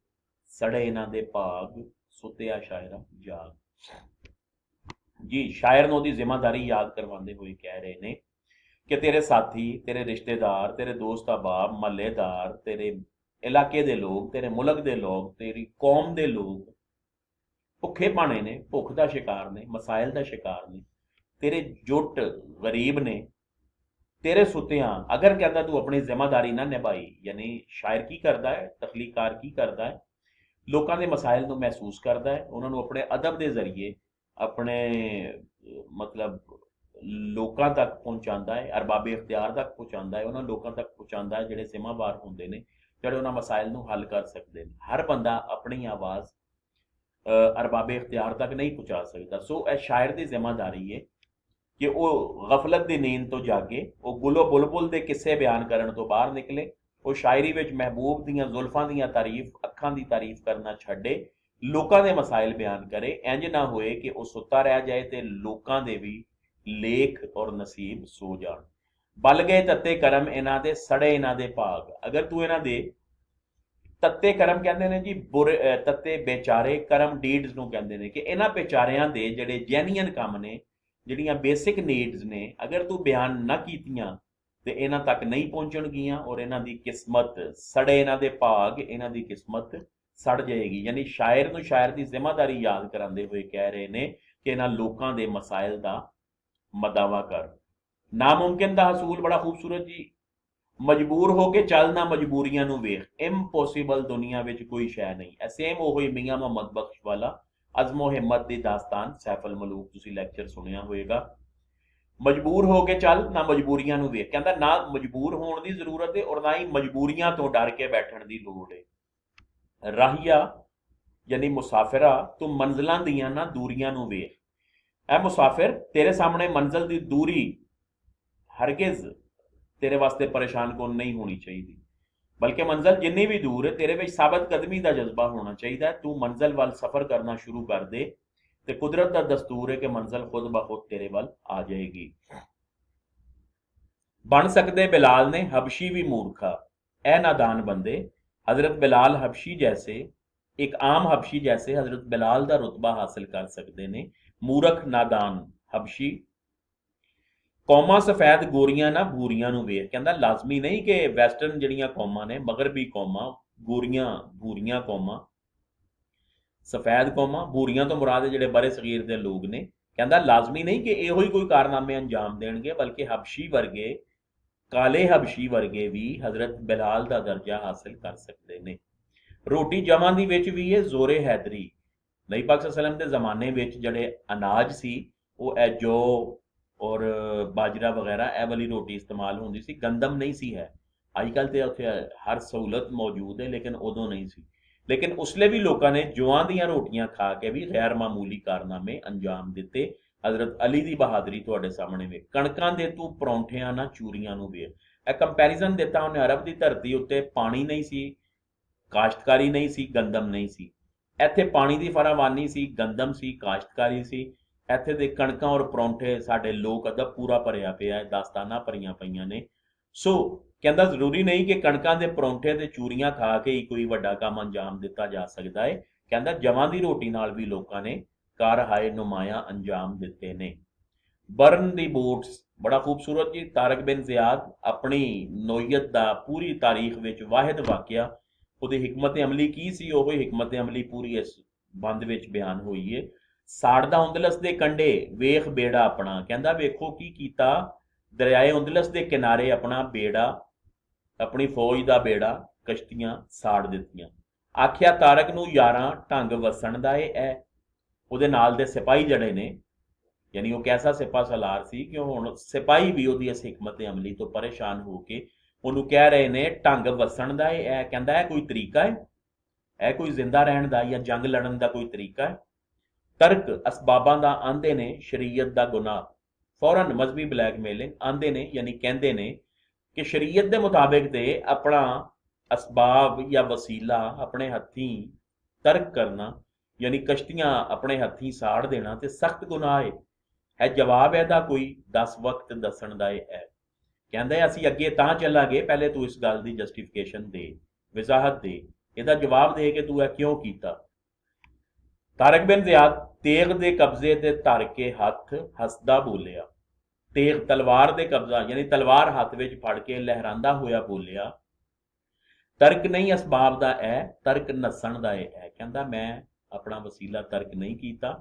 ਸੜੇ ਇਹਨਾਂ ਦੇ ਭਾਗ, ਸੁੱਤਿਆ ਸ਼ਾਇਰਾ ਜਾਗ। ਜੀ ਸ਼ਾਇਰ ਨੂੰ ਉਹਦੀ ਜ਼ਿੰਮੇਵਾਰੀ ਯਾਦ ਕਰਵਾਉਂਦੇ ਹੋਏ ਕਹਿ ਰਹੇ ਨੇ ਕਿ ਤੇਰੇ ਸਾਥੀ, ਤੇਰੇ ਰਿਸ਼ਤੇਦਾਰ, ਤੇਰੇ ਦੋਸਤ ਅਹਬਾਬ, ਮਹੱਲੇਦਾਰ, ਤੇਰੇ ਇਲਾਕੇ ਦੇ ਲੋਕ, ਤੇਰੇ ਮੁਲਕ ਦੇ ਲੋਕ, ਤੇਰੀ ਕੌਮ ਦੇ ਲੋਕ ਭੁੱਖੇ ਭਾਣੇ ਨੇ, ਭੁੱਖ ਦਾ ਸ਼ਿਕਾਰ ਨੇ, ਮਸਾਇਲ ਦਾ ਸ਼ਿਕਾਰ ਨੇ। ਤੇਰੇ ਜੁੱਟ ਗਰੀਬ ਨੇ, ਤੇਰੇ ਸੁੱਤਿਆਂ। ਅਗਰ ਕਹਿੰਦਾ ਤੂੰ ਆਪਣੀ ਜ਼ਿੰਮੇਵਾਰੀ ਨਾ ਨਿਭਾਈ, ਯਾਨੀ ਸ਼ਾਇਰ ਕੀ ਕਰਦਾ ਹੈ, ਤਖਲੀਕਾਰ ਕੀ ਕਰਦਾ ਹੈ, ਲੋਕਾਂ ਦੇ ਮਸਾਇਲ ਨੂੰ ਮਹਿਸੂਸ ਕਰਦਾ ਹੈ, ਉਹਨਾਂ ਨੂੰ ਆਪਣੇ ਅਦਬ ਦੇ ਜ਼ਰੀਏ ਆਪਣੇ ਮਤਲਬ ਲੋਕਾਂ ਤੱਕ ਪਹੁੰਚਾਉਂਦਾ ਹੈ, ਅਰਬਾਬੇ ਇਖਤਿਆਰ ਤੱਕ ਪਹੁੰਚਾਉਂਦਾ ਹੈ, ਉਹਨਾਂ ਲੋਕਾਂ ਤੱਕ ਪਹੁੰਚਾਉਂਦਾ ਹੈ ਜਿਹੜੇ ਜ਼ਿੰਮੇਵਾਰ ਹੁੰਦੇ ਨੇ, ਜਿਹੜੇ ਉਹਨਾਂ ਮਸਾਇਲ ਨੂੰ ਹੱਲ ਕਰ ਸਕਦੇ ਨੇ। ਹਰ ਬੰਦਾ ਆਪਣੀ ਆਵਾਜ਼ ਅਰਬਾਬੇ ਇਖਤਿਆਰ ਤੱਕ ਨਹੀਂ ਪਹੁੰਚਾ ਸਕਦਾ। ਸੋ ਇਹ ਸ਼ਾਇਰ ਦੀ ਜ਼ਿੰਮੇਵਾਰੀ ਹੈ ਕਿ ਉਹ ਗਫਲਤ ਦੀ ਨੀਂਦ ਤੋਂ ਜਾਗੇ, ਉਹ ਗੁਲੋ ਬੁਲਬੁਲ ਦੇ ਕਿੱਸੇ ਬਿਆਨ ਕਰਨ ਤੋਂ ਬਾਹਰ ਨਿਕਲੇ, ਉਹ ਸ਼ਾਇਰੀ ਵਿੱਚ ਮਹਿਬੂਬ ਦੀਆਂ ਜ਼ੁਲਫਾਂ ਦੀਆਂ ਤਾਰੀਫ, ਅੱਖਾਂ ਦੀ ਤਾਰੀਫ ਕਰਨਾ ਛੱਡੇ, ਲੋਕਾਂ ਦੇ ਮਸਾਇਲ ਬਿਆਨ ਕਰੇ। ਇੰਜ ਨਾ ਹੋਏ ਕਿ ਉਹ ਸੁੱਤਾ ਰਹਿ ਜਾਏ ਤੇ ਲੋਕਾਂ ਦੇ ਵੀ ਲੇਖ ਔਰ ਨਸੀਬ ਸੋ ਜਾਣ। ਬਲ ਗਏ ਤੱਤੇ ਕਰਮ ਇਹਨਾਂ ਦੇ, ਸੜੇ ਇਹਨਾਂ ਦੇ ਭਾਗ। ਅਗਰ ਤੂੰ ਇਹਨਾਂ ਦੇ ਤੱਤੇ ਕਰਮ ਕਹਿੰਦੇ ਨੇ ਜੀ ਬੁਰੇ, ਤੱਤੇ ਬੇਚਾਰੇ, ਕਰਮ ਡੀਡਸ ਨੂੰ ਕਹਿੰਦੇ ਨੇ ਕਿ ਇਹਨਾਂ ਬੇਚਾਰਿਆਂ ਦੇ ਜਿਹੜੇ ਜੈਨੂਇਨ ਕੰਮ ਨੇ, ਜਿਹੜੀਆਂ ਬੇਸਿਕ ਨੀਡਸ ਨੇ, ਅਗਰ ਤੂੰ ਬਿਆਨ ਨਾ ਕੀਤੀਆਂ ਤੇ ਇਹਨਾਂ ਤੱਕ ਨਹੀਂ ਪਹੁੰਚਣਗੀਆਂ ਔਰ ਇਹਨਾਂ ਦੀ ਕਿਸਮਤ, ਸੜੇ ਇਹਨਾਂ ਦੇ ਭਾਗ, ਇਹਨਾਂ ਦੀ ਕਿਸਮਤ ਸੜ ਜਾਏਗੀ। ਯਾਨੀ ਸ਼ਾਇਰ ਨੂੰ ਸ਼ਾਇਰ ਦੀ ਜ਼ਿੰਮੇਵਾਰੀ ਯਾਦ ਕਰਾਉਂਦੇ ਹੋਏ ਕਹਿ ਰਹੇ ਨੇ ਕਿ ਇਹਨਾਂ ਲੋਕਾਂ ਦੇ ਮਸਾਇਲ ਦਾ ਮਦਾਵਾ ਕਰ। ਨਾਮੁਮਕਿਨ ਦਾ ਹਸੂਲ ਬੜਾ ਖੂਬਸੂਰਤ ਜੀ। ਮਜਬੂਰ ਹੋ ਕੇ ਚੱਲ ਨਾ ਮਜਬੂਰੀਆਂ ਨੂੰ ਵੇਖ, ਇੰਪੋਸੀਬਲ ਦੁਨੀਆ ਵਿੱਚ ਕੋਈ ਸ਼ੈ ਨਹੀਂ। ਇਹ ਸੇਮ ਉਹ ਹੀ ਮੀਆਂ ਮੁਹੰਮਦ ਬਖਸ਼ ਵਾਲਾ ਅਜ਼ਮੋ ਹਿੰਮਤ ਦੀ ਦਾਸਤਾਨ ਸੈਫਲ ਮਲੂਕ, ਤੁਸੀਂ ਲੈਕਚਰ ਸੁਣਿਆ ਹੋਏਗਾ। ਮਜਬੂਰ ਹੋ ਕੇ ਚੱਲ ਨਾ ਮਜਬੂਰੀਆਂ ਨੂੰ ਵੇਖ। ਕਹਿੰਦਾ ਨਾ ਮਜਬੂਰ ਹੋਣ ਦੀ ਜ਼ਰੂਰਤ ਹੈ ਔਰ ਨਾ ਹੀ ਮਜਬੂਰੀਆਂ ਤੋਂ ਡਰ ਕੇ ਬੈਠਣ ਦੀ ਲੋੜ ਹੈ। ਰਾਹੀਆ यानी मुसाफिरा तू मंजिलां दियां ना दूरियां नू वेख। ए मुसाफिर तेरे सामने मंजिल दी दूरी हरगिज तेरे वास्ते परेशान कौन नहीं होनी चाहिए, बल्कि मंजिल जिन्नी भी दूर है तेरे विच साबित कदमी का जज्बा होना चाहिए। तू मंजिल वाल सफर करना शुरू कर दे ते कुदरत का दस्तूर है कि मंजिल खुद ब खुद तेरे वाल आ जाएगी। बन सकते बिलाल ने हबशी भी मूर्खा, ए नादान बंदे। हजरत बिलाल हबशी जैसे, एक आम हबशी जैसे हजरत बिलाल का रुतबा हासिल कर सकते ने। मूर्ख नादान हबशी। कौमां सफैद गोरियां ना भूरियां नू वेख। कहंदा लाजमी नहीं कि वैसटर्न जड़ियां कौमां ने, मगरबी कौमां, गोरियां भूरियां कौमां, सफैद कौमां, भूरियां तो मुराद जिहड़े बड़े सगीर दे लोग ने। कहंदा लाजमी नहीं कि इहो ही कोई कारनामे अंजाम देणगे, बल्कि हबशी वर्गे, काले हबशी वर्गे भी हजरत बिलाल का दर्जा हासिल कर सकते ने। रोटी जमां दी विच भी है जोरे हैदरी। नबी पाक सल्लल्लाहु अलैहि वसल्लम दे ज़माने विच जिहड़े अनाज सी वो ए जौ और बाजरा वगैरह ए वाली रोटी इस्तेमाल होंदी सी, गंदम नहीं सी है। अजकल तो उत्थे हर सहूलत मौजूद है, लेकिन उदों नहीं सी। लेकिन उसले भी लोगों ने जौआं दियां रोटियां खा के भी गैर मामूली कारनामे अंजाम दिते। हजरत अली दी बहादुरी तुहाडे सामने वे। कणकां दे तू परौंठियां ना चूरियां नू वेख। ਇਹ ਕੰਪੈਰੀਜ਼ਨ ਦਿੱਤਾ ਉਹਨੇ। ਅਰਬ ਦੀ ਧਰਤੀ ਉੱਤੇ ਪਾਣੀ ਨਹੀਂ ਸੀ, ਕਾਸ਼ਤਕਾਰੀ ਨਹੀਂ ਸੀ, ਗੰਦਮ ਨਹੀਂ ਸੀ। ਇੱਥੇ ਪਾਣੀ ਦੀ ਫਰਾਵਾਨੀ ਸੀ, ਗੰਦਮ ਸੀ, ਕਾਸ਼ਤਕਾਰੀ ਸੀ। ਇੱਥੇ ਦੇ ਕਣਕਾਂ ਔਰ ਪਰੌਂਠੇ ਸਾਡੇ ਲੋਕ ਅਦਬ ਪੂਰਾ ਭਰਿਆ ਪਿਆ ਹੈ, ਦਾਸਤਾਨਾਂ ਭਰੀਆਂ ਪਈਆਂ ਨੇ। ਸੋ ਕਹਿੰਦਾ ਜ਼ਰੂਰੀ ਨਹੀਂ ਕਿ ਕਣਕਾਂ ਦੇ ਪਰੌਂਠੇ ਤੇ ਚੂਰੀਆਂ ਖਾ ਕੇ ਹੀ ਕੋਈ ਵੱਡਾ ਕੰਮ ਅੰਜਾਮ ਦਿੱਤਾ ਜਾ ਸਕਦਾ ਹੈ। ਕਹਿੰਦਾ ਜਵਾਂ ਦੀ ਰੋਟੀ ਨਾਲ ਵੀ ਲੋਕਾਂ ਨੇ ਕਾਰ ਹਾਏ ਨੁਮਾਇਆ ਅੰਜਾਮ ਦਿੱਤੇ ਨੇ। बर्न दी बोट्स बड़ा खूबसूरत जी। तारक बिन ज़ियाद अपनी नोयत दा पूरी तारीख विच वाहिद वाकया, उहदी हिकमत अमली की सी, ओह हिकमत अमली पूरी इस बंद विच बयान हुई है। साड़दा उंदलस दे कंडे वेख बेड़ा अपना। कहंदा वेखो की कीता, दरियाए उंदलस दे किनारे अपना बेड़ा, अपनी फौज दा बेड़ा, कश्तियां साड़ दित्तियां। आख्या तारक नू यारां ढंग वसन दा है। उहदे नाल दे सिपाही जड़े ने, यानी वो कैसा सिपा सलार सी कि हुण सिपाही भी उहदी इस हिकमत अमली तो परेशान हो के उहनूं कह रहे ने ढंग वसन दा है। कहंदा है कोई तरीका है, है कोई जिंदा रहन दा या जंग लड़न दा कोई तरीका है। तर्क असबाबां दा आंदे ने शरीयत दा गुनाह। फौरन मजहबी ब्लैकमेलिंग आंदे ने, यानी कहंदे ने कि शरीयत दे मुताबिक ते अपना असबाब या वसीला अपने हत्थीं तर्क करना, यानी कश्तियां अपने हत्थीं साड़ देना ते सख्त गुनाह है। है जवाब ਇਹਦਾ ਕੋਈ 10 ਵਕਤ ਦੱਸਣ ਦਾ ਹੈ। ਕਹਿੰਦਾ ਅਸੀਂ ਅੱਗੇ ਤਾਂ ਚੱਲਾਂਗੇ, ਪਹਿਲੇ ਤੂੰ ਇਸ ਗੱਲ ਦੀ ਜਸਟੀਫਿਕੇਸ਼ਨ ਦੇ, ਵਜ਼ਾਹਤ ਦੇ, ਇਹਦਾ ਜਵਾਬ ਦੇ ਕਿ ਤੂੰ ਇਹ ਕਿਉਂ ਕੀਤਾ। ਤਾਰਕ ਬਿਨ ਜ਼ਿਆਦ ਤੇਗ ਦੇ ਕਬਜ਼ੇ ਤੇ ਧਰ ਕੇ ਹੱਥ ਹੱਸਦਾ ਬੋਲਿਆ। ਤੇਗ ਤਲਵਾਰ ਦੇ ਕਬਜ਼ਾ, ਯਾਨੀ ਤਲਵਾਰ ਹੱਥ ਵਿੱਚ ਫੜ ਕੇ ਲਹਿਰਾਂਦਾ ਹੋਇਆ ਬੋਲਿਆ। ਤਰਕ ਨਹੀਂ ਅਸਬਾਬ ਦਾ ਹੈ, ਤਰਕ ਨੱਸਣ ਦਾ ਹੈ। ਕਹਿੰਦਾ ਮੈਂ ਆਪਣਾ ਵਸੀਲਾ ਤਰਕ नहीं ਕੀਤਾ,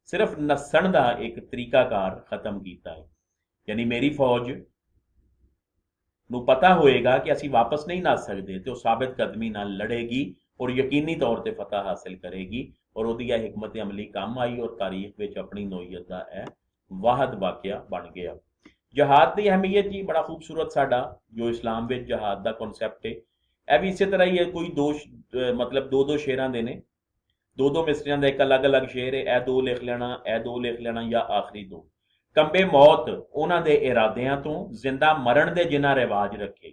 सिर्फ नस्सण का एक तरीकाकार खत्म किया है। यानी मेरी फौज नूं पता होएगा कि असी वापस नहीं नस सकते, तो साबित कदमी नाल लड़ेगी और यकीनी तौर पर फतह हासिल करेगी। और उहदी यह हिकमत अमली काम आई और तारीख विच अपनी नोयत का यह वाहद वाकया बन गया। जहाद की अहमियत जी बड़ा खूबसूरत साडा जो इस्लाम विच जहाद का कॉन्सैप्ट है, यह भी इसी तरह ही है। कोई दो मतलब दो शेरां दे ने, दो मिसरियां का एक अलग अलग शेर है। ए दो लिख लेना, ए दो लिख लेना, या आखिरी दो। कंबे मौत उन्हां दे इरादियां तो, जिंदा मरण दे जिन्हां रिवाज रखे।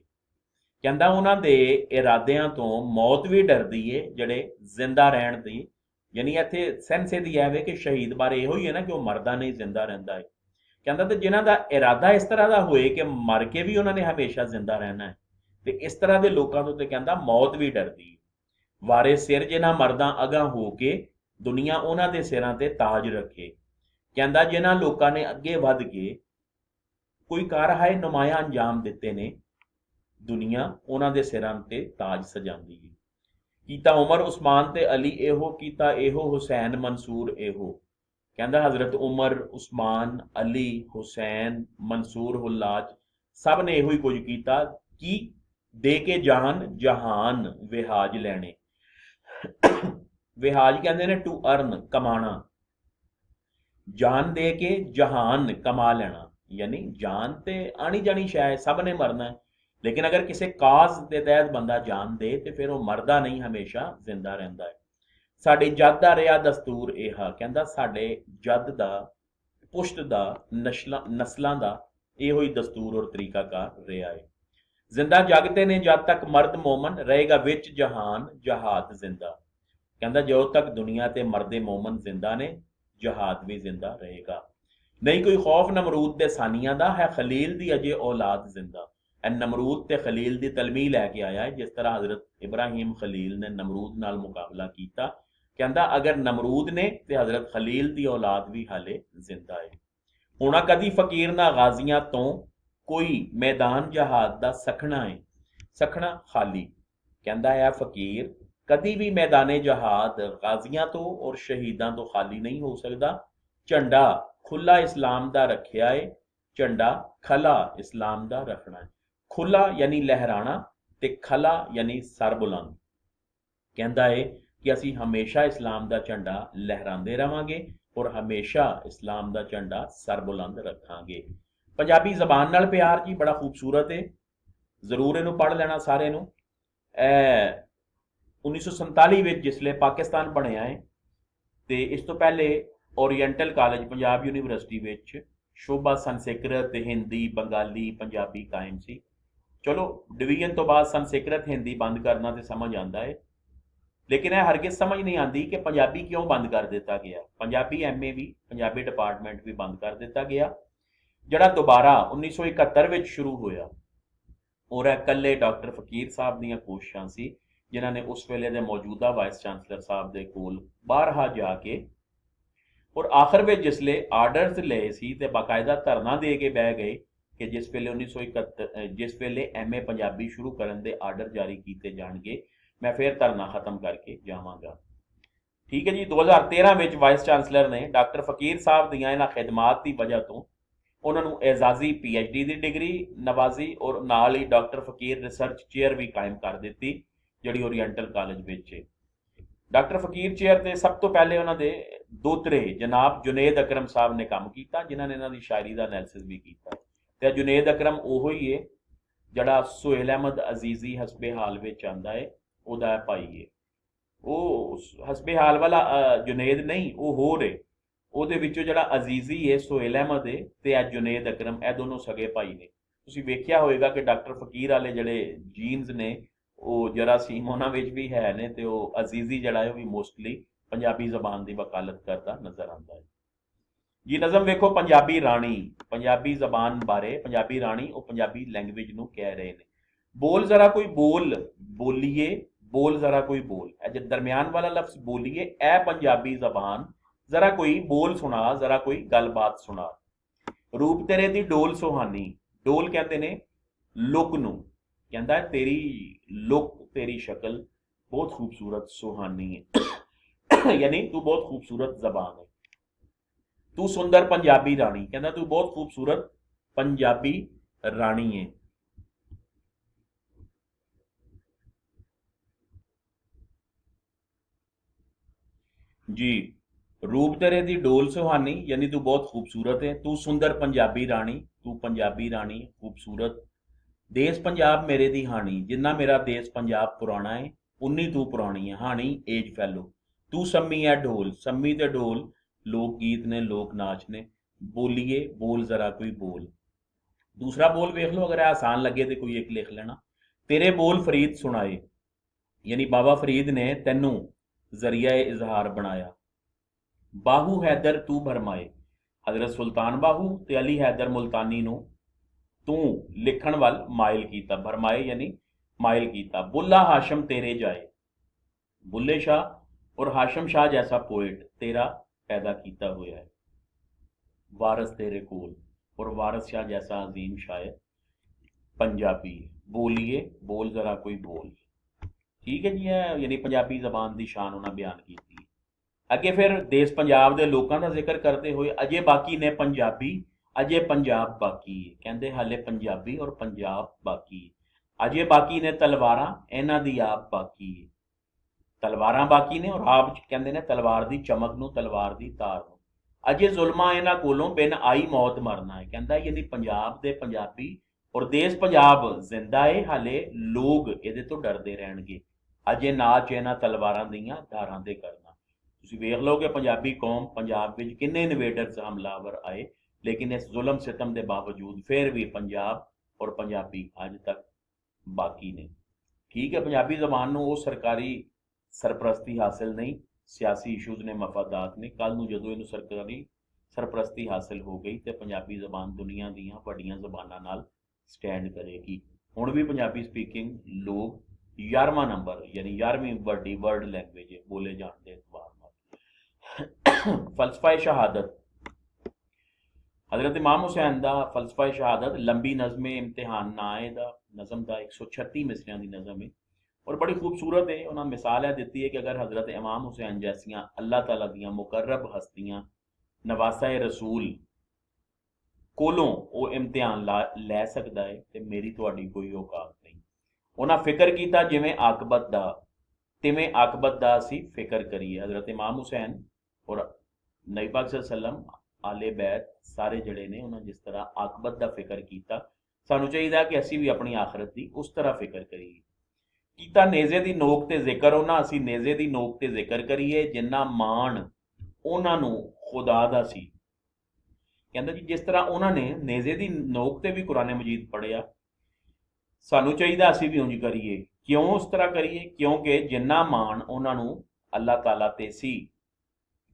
कहंदा उन्हां दे इरादियां तो मौत भी डरदी है जिहड़े जिंदा रहण दी। यानी इत्थे सेंस इहदी है कि शहीद बारे इहो ही है ना कि वह मरदा नहीं जिंदा रहिंदा है। कहंदा ते जिन्हां दा इरादा इस तरह का होए कि मर के भी उन्हां ने हमेशा जिंदा रहना है, ते इस तरह के लोगों तो कहंदा मौत भी डरदी है। वारे सिर जिन्हां मर्दां अगां हो के दुनिया उन्हां दे सिरां ते ताज रखे। कहंदा जिन्हां लोकां ने अगे वध के कोई कारहाए नुमाया अंजाम दिते ने, दुनिया उन्हां दे सिरां ते ताज सजांदी है। कीता उमर उस्मान ते अली एहो, कीता एहो हुसैन मंसूर एहो। कहंदा हजरत उमर, उस्मान, अली, हुसैन, मंसूर, हुल्लाज सब ने एहो ही कुछ कीता कि दे के जान जहान विहाज लैने। विहाज कहते हैं टू अर्न, कमाना। जान दे के जहान कमा लेना, यानी जान ते आनी जानी शायद सब ने मरना है, लेकिन अगर किसी काज के तहत बंदा जान दे तो फिर वो मरदा नहीं, हमेशा जिंदा रहता है। ਸਾਡੇ ਜੱਦ ਦਾ ਰਿਹਾ ਦਸਤੂਰ ਇਹਾ, ਕਹਿੰਦਾ ਸਾਡੇ ਜੱਦ ਦਾ, ਪੁਸ਼ਤ ਦਾ, ਨਸਲਾਂ ਦਾ ਇਹੋ ਹੀ ਦਸਤੂਰ ਔਰ ਤਰੀਕਾਕਾਰ ਰਿਹਾ ਹੈ। ਜ਼ਿੰਦਾ ਜਗਤੇ ਨੇ ਜਦ ਤੱਕ ਮਰਦ ਮੋਮਨ, ਰਹੇਗਾ ਵਿੱਚ ਜਹਾਨ ਜਹਾਦ ਜ਼ਿੰਦਾ। ਕਹਿੰਦਾ ਜਦੋਂ ਤੱਕ ਦੁਨੀਆ ਤੇ ਮਰਦੇ ਮੋਮਨ ਜ਼ਿੰਦਾ ਨੇ, ਜਹਾਦ ਵੀ ਜ਼ਿੰਦਾ ਰਹੇਗਾ। ਨਹੀਂ ਕੋਈ ਖੌਫ ਨਮਰੂਦ ਦੇ ਸਾਨੀਆਂ ਦਾ, ਹੈ ਖਲੀਲ ਦੀ ਅਜੇ ਔਲਾਦ ਜ਼ਿੰਦਾ। ਨਮਰੂਦ ਤੇ ਖਲੀਲ ਦੀ ਤਲਮੀ ਲੈ ਕੇ ਆਇਆ ਹੈ, ਜਿਸ ਤਰ੍ਹਾਂ ਹਜ਼ਰਤ ਇਬਰਾਹੀਮ ਖਲੀਲ ਨੇ ਨਮਰੂਦ ਨਾਲ ਮੁਕਾਬਲਾ ਕੀਤਾ। ਕਹਿੰਦਾ ਅਗਰ ਨਮਰੂਦ ਨੇ ਤੇ ਹਜ਼ਰਤ ਖਲੀਲ ਦੀ ਔਲਾਦ ਵੀ ਹਾਲੇ ਜ਼ਿੰਦਾ ਹੈ। ਹੋਣਾ ਕਦੀ ਫਕੀਰ ਨਾ ਗਾਜ਼ੀਆਂ ਤੋਂ, ਕੋਈ ਮੈਦਾਨ ਜਹਾਦ ਦਾ ਸਖਣਾ ਹੈ। ਸਖਣਾ ਖਾਲੀ, ਕਹਿੰਦਾ ਹੈ ਫਕੀਰ ਕਦੀ ਵੀ ਮੈਦਾਨੇ ਜਹਾਦ ਗਾਜ਼ੀਆਂ ਤੋਂ ਔਰ ਸ਼ਹੀਦਾਂ ਤੋਂ ਖਾਲੀ ਨਹੀਂ ਹੋ ਸਕਦਾ। ਝੰਡਾ ਖੁੱਲਾ ਇਸਲਾਮ ਦਾ ਰੱਖਿਆ ਹੈ, ਝੰਡਾ ਖਲਾ ਇਸਲਾਮ ਦਾ ਰੱਖਣਾ ਹੈ। ਖੁੱਲਾ ਯਾਨੀ ਲਹਿਰਾਣਾ ਤੇ ਖਲਾ ਯਾਨੀ ਸਰ ਬੁਲੰਦ। ਕਹਿੰਦਾ ਹੈ ਕਿ ਅਸੀਂ ਹਮੇਸ਼ਾ ਇਸਲਾਮ ਦਾ ਝੰਡਾ ਲਹਿਰਾਉਂਦੇ ਰਵਾਂਗੇ ਔਰ ਹਮੇਸ਼ਾ ਇਸਲਾਮ ਦਾ ਝੰਡਾ ਸਰ ਬੁਲੰਦ ਰੱਖਾਂਗੇ। ਪੰਜਾਬੀ ਜ਼ਬਾਨ ਨਾਲ ਪਿਆਰ ਜੀ ਬੜਾ ਖੂਬਸੂਰਤ ਹੈ, ਜ਼ਰੂਰ ਇਹਨੂੰ ਪੜ੍ਹ ਲੈਣਾ ਸਾਰੇ ਨੂੰ। 1947 ਵਿੱਚ ਜਿਸਲੇ ਪਾਕਿਸਤਾਨ ਬਣਿਆ ਹੈ ਤੇ ਇਸ ਤੋਂ ਪਹਿਲੇ ਓਰੀਐਂਟਲ ਕਾਲਜ ਪੰਜਾਬ ਯੂਨੀਵਰਸਿਟੀ ਵਿੱਚ ਸ਼ੋਭਾ ਸੰਸਕ੍ਰਿਤ, ਹਿੰਦੀ, ਬੰਗਾਲੀ, ਪੰਜਾਬੀ ਕਾਇਮ ਸੀ। ਚਲੋ ਡਿਵੀਜ਼ਨ ਤੋਂ ਬਾਅਦ ਸੰਸਕ੍ਰਿਤ ਹਿੰਦੀ ਬੰਦ ਕਰਨਾ ਤੇ ਸਮਝ ਆਉਂਦਾ ਹੈ, ਲੇਕਿਨ ਇਹ ਹਰਗਿਜ਼ ਸਮਝ ਨਹੀਂ ਆਉਂਦੀ ਕਿ ਪੰਜਾਬੀ ਕਿਉਂ ਬੰਦ ਕਰ ਦਿੱਤਾ ਗਿਆ। ਪੰਜਾਬੀ ਐਮਏ ਵੀ, ਪੰਜਾਬੀ ਡਿਪਾਰਟਮੈਂਟ ਵੀ ਬੰਦ ਕਰ ਦਿੱਤਾ ਗਿਆ, ਜਿਹੜਾ ਦੁਬਾਰਾ 1971 ਵਿੱਚ ਸ਼ੁਰੂ ਹੋਇਆ। ਔਰ ਇਹ ਇਕੱਲੇ ਡਾਕਟਰ ਫਕੀਰ ਸਾਹਿਬ ਦੀਆਂ ਕੋਸ਼ਿਸ਼ਾਂ ਸੀ, ਜਿਨ੍ਹਾਂ ਨੇ ਉਸ ਵੇਲੇ ਦੇ ਮੌਜੂਦਾ ਵਾਈਸ ਚਾਂਸਲਰ ਸਾਹਿਬ ਦੇ ਕੋਲ ਬਾਹਰਹਾ ਜਾ ਕੇ ਔਰ ਆਖਰ ਵਿੱਚ ਜਿਸਲੇ ਆਰਡਰਸ ਲਏ ਸੀ ਤੇ ਬਾਕਾਇਦਾ ਧਰਨਾ ਦੇ ਕੇ ਬਹਿ ਗਏ ਕਿ ਜਿਸ ਵੇਲੇ 1971 ਜਿਸ ਵੇਲੇ ਐਮਏ ਪੰਜਾਬੀ ਸ਼ੁਰੂ ਕਰਨ ਦੇ ਆਰਡਰ ਜਾਰੀ ਕੀਤੇ ਜਾਣਗੇ ਮੈਂ ਫਿਰ ਧਰਨਾ ਖਤਮ ਕਰਕੇ ਜਾਵਾਂਗਾ। ਠੀਕ ਹੈ ਜੀ। 2013 ਵਿੱਚ ਵਾਈਸ ਚਾਂਸਲਰ ਨੇ ਡਾਕਟਰ ਫਕੀਰ ਸਾਹਿਬ ਦੀਆਂ ਇਹਨਾਂ ਖਿਦਮਾਤ ਦੀ ਵਜ੍ਹਾ ਤੋਂ ਉਹਨਾਂ ਨੂੰ ਐਜ਼ਾਜ਼ੀ PhD ਦੀ ਡਿਗਰੀ ਨਵਾਜ਼ੀ ਔਰ ਨਾਲ ਹੀ ਡਾਕਟਰ ਫਕੀਰ ਰਿਸਰਚ ਚੇਅਰ ਵੀ ਕਾਇਮ ਕਰ ਦਿੱਤੀ, ਜਿਹੜੀ ਓਰੀਐਂਟਲ ਕਾਲਜ ਵਿੱਚ ਹੈ। ਡਾਕਟਰ ਫਕੀਰ ਚੇਅਰ ਤੇ ਸਭ ਤੋਂ ਪਹਿਲੇ ਉਹਨਾਂ ਦੇ ਦੋਤਰੇ ਜਨਾਬ ਜੁਨੇਦ ਅਕਰਮ ਸਾਹਿਬ ਨੇ ਕੰਮ ਕੀਤਾ, ਜਿਨ੍ਹਾਂ ਨੇ ਇਹਨਾਂ ਦੀ ਸ਼ਾਇਰੀ ਦਾ ਐਨਾਲਿਸਿਸ ਵੀ ਕੀਤਾ। ਤੇ ਜੁਨੇਦ ਅਕਰਮ ਉਹੋ ਹੀ ਹੈ ਜਿਹੜਾ ਸੁਹੇਲ ਅਹਿਮਦ ਅਜ਼ੀਜ਼ੀ ਹਸਬੇ ਹਾਲ ਵਿੱਚ ਆਉਂਦਾ ਹੈ, ਉਹਦਾ ਭਾਈ ਹੈ। ਉਹ ਹਸਬੇ ਹਾਲ ਵਾਲਾ ਜੁਨੇਦ ਨਹੀਂ, ਉਹ ਹੋਰ ਹੈ। ਉਹਦੇ ਵਿੱਚੋਂ ਜਿਹੜਾ ਅਜ਼ੀਜ਼ੀ ਹੈ ਸੁਹੇਲ ਅਹਿਮਦ ਹੈ ਤੇ ਇਹ ਜੁਨੇਦ ਅਕਰਮ, ਇਹ ਦੋਨੋਂ ਸਗੇ ਭਾਈ ਨੇ। ਤੁਸੀਂ ਵੇਖਿਆ ਹੋਏਗਾ ਕਿ ਡਾਕਟਰ ਫਕੀਰ ਵਾਲੇ ਜਿਹੜੇ ਜੀਨਸ ਨੇ ਉਹ ਜਰਾਸੀਮ ਉਹਨਾਂ ਵਿੱਚ ਵੀ ਹੈ ਨੇ, ਤੇ ਉਹ ਅਜ਼ੀਜ਼ੀ ਜਿਹੜਾ ਹੈ ਉਹ ਵੀ ਮੋਸਟਲੀ ਪੰਜਾਬੀ ਜ਼ਬਾਨ ਦੀ ਵਕਾਲਤ ਕਰਦਾ ਨਜ਼ਰ ਆਉਂਦਾ ਹੈ ਜੀ। ਨਜ਼ਮ ਵੇਖੋ, ਪੰਜਾਬੀ ਰਾਣੀ, ਪੰਜਾਬੀ ਜ਼ਬਾਨ ਬਾਰੇ ਪੰਜਾਬੀ ਰਾਣੀ ਉਹ ਪੰਜਾਬੀ ਲੈਂਗੁਏਜ ਨੂੰ ਕਹਿ ਰਹੇ ਨੇ। ਬੋਲ ਜ਼ਰਾ ਕੋਈ ਬੋਲ ਬੋਲੀਏ, ਬੋਲ ਜ਼ਰਾ ਕੋਈ ਬੋਲ, ਇਹ ਜੇ ਦਰਮਿਆਨ ਵਾਲਾ ਲਫ਼ਜ਼ ਬੋਲੀਏ, ਇਹ ਪੰਜਾਬੀ ਜ਼ਬਾਨ ਜ਼ਰਾ ਕੋਈ ਬੋਲ ਸੁਣਾ, ਜ਼ਰਾ ਕੋਈ ਗੱਲਬਾਤ ਸੁਣਾ। ਰੂਪ ਤੇਰੇ ਦੀ ਡੋਲ ਸੁਹਾਨੀ, ਡੋਲ ਕਹਿੰਦੇ ਨੇ ਲੁੱਕ ਨੂੰ, ਕਹਿੰਦਾ ਤੇਰੀ ਲੁੱਕ, ਤੇਰੀ ਸ਼ਕਲ ਬਹੁਤ ਖੂਬਸੂਰਤ ਸੁਹਾਨੀ ਹੈ, ਯਾਨੀ ਤੂੰ ਬਹੁਤ ਖੂਬਸੂਰਤ ਜ਼ਬਾਨ ਹੈ। ਤੂੰ ਸੁੰਦਰ ਪੰਜਾਬੀ ਰਾਣੀ, ਕਹਿੰਦਾ ਤੂੰ ਬਹੁਤ ਖੂਬਸੂਰਤ ਪੰਜਾਬੀ ਰਾਣੀ ਹੈ। ਜੀ, रूप तेरे दी डोल सुहानी यानी तू बहुत खूबसूरत है। तू सुंदर पंजाबी रानी, तू पंजाबी रानी खूबसूरत। देश पंजाब मेरे दी हानी, जिन्ना मेरा देश पंजाब पुराना है उन्नी तू पुरानी है। हानी एज फैलो। तू सम्मी है ढोल, सम्मी ते ढोल लोक गीत ने, लोक नाच ने। बोलिए बोल जरा कोई बोल। दूसरा बोल वेख लो, अगर आसान लगे तो कोई एक लिख लेना। तेरे बोल फरीद सुनाए, यानी बाबा फरीद ने तेनू जरिया इजहार बनाया। बाहू हैदर तू भरमाए, हजरत सुल्तान बाहू ते अली हैदर मुल्तानी नू तू लिखण वल माइल कीता। भरमाए यानी माइल कीता। बुल्ला हाशम तेरे जाए, बुल्ले शाह और हाशम शाह जैसा पोएट तेरा पैदा किया हुआ है। वारस तेरे कोल और वारस शाह जैसा अजीम शायर पंजाबी। बोलिए बोल जरा कोई बोल। ठीक है जी, है यानी पंजाबी जबान की शान उन्हें बयान की। अगे फिर देश पंजाब के लोगों का जिक्र करते हुए अजे बाकी ने पंजाबी, अजे पंजाब बाकी है। कहते हाले पंजाबी और पंजाब बाकी है। अजे बाकी ने तलवारां, इन्हां दी आप बाकी है। तलवारां बाकी ने और आप कहते ने तलवार की चमक नूं, तलवार की तार नूं। अजे जुल्मा इन्हां कोलों बिन आई मौत मरना है। कहता यानी पंजाब दे पंजाबी और देश पंजाब जिंदा है, हाले लोग इहदे तो डरदे रहणगे। अजे नाच इन्हां तलवारां दीयां धारां ते करना। ਤੁਸੀਂ ਵੇਖ ਲਓ ਕਿ ਪੰਜਾਬੀ ਕੌਮ ਪੰਜਾਬ ਵਿੱਚ ਕਿੰਨੇ ਇਨਵੇਡਰਸ ਹਮਲਾਵਰ ਆਏ, ਲੇਕਿਨ ਇਸ ਜ਼ੁਲਮ ਸਿਤਮ ਦੇ ਬਾਵਜੂਦ ਫਿਰ ਵੀ ਪੰਜਾਬ ਔਰ ਪੰਜਾਬੀ ਅੱਜ ਤੱਕ ਬਾਕੀ ਨੇ। ਠੀਕ ਹੈ, ਪੰਜਾਬੀ ਜ਼ਬਾਨ ਨੂੰ ਉਹ ਸਰਕਾਰੀ ਸਰਪ੍ਰਸਤੀ ਹਾਸਿਲ ਨਹੀਂ, ਸਿਆਸੀ ਇਸ਼ੂਜ਼ ਨੇ, ਮਫਾਦਾਤ ਨੇ। ਕੱਲ੍ਹ ਨੂੰ ਜਦੋਂ ਇਹਨੂੰ ਸਰਕਾਰੀ ਸਰਪ੍ਰਸਤੀ ਹਾਸਿਲ ਹੋ ਗਈ ਤੇ ਪੰਜਾਬੀ ਜ਼ਬਾਨ ਦੁਨੀਆ ਦੀਆਂ ਵੱਡੀਆਂ ਜ਼ਬਾਨਾਂ ਨਾਲ ਸਟੈਂਡ ਕਰੇਗੀ। ਹੁਣ ਵੀ ਪੰਜਾਬੀ ਸਪੀਕਿੰਗ ਲੋਕ 11ਵਾਂ ਨੰਬਰ ਯਾਨੀ 11ਵੀਂ ਵੱਡੀ ਵਰਲਡ ਲੈਂਗੁਏਜ ਬੋਲੇ ਜਾਣ ਦੇ ਅਤਬਾਰ ਨਾਲ। ਫਲਸਫਾ ਸ਼ਹਾਦਤ, हज़रत इमाम हुसैन का फलसफा शहादत लंबी नज़म इम्तिहान ना है दा नज़म का 136 मिसरियां की नज़म है और बड़ी खूबसूरत है। उन्होंने मिसाल दी है कि अगर हज़रत इमाम हुसैन जैसियां अल्लाह ताला दियां मुकर्रब हस्तियां नवासा रसूल कोलों वो इम्तिहान लै सकता है तो मेरी तुहाडी कोई औकात नहीं। उन्हें फिक्र किया जिमें आकबत का तिवें आकबत का असी फिक्र करिए। हज़रत इमाम हुसैन और नबी पाक सल्लल्लाहु अलैहि वसल्लम आले बैत सारे जड़े ने उन्होंने जिस तरह आकबत का फिक्र किया, सानू चाहिए कि असी भी अपनी आखरत की उस तरह फिक्र करिए। कीता नेज़े की नोक ते जिक्र उन्हां असी नेज़े की नोक ते जिक्र करिए जिन्ना मान उन्होंने खुदा दा सी। कहंदा जी जिस तरह उन्होंने नेज़े की नोक ते भी कुरान मजीद पढ़िया, सानू चाहिए असी भी उंज करिए। क्यों उस तरह करिए? क्योंकि जिन्ना मान उन्होंने अल्लाह ताला ते सी,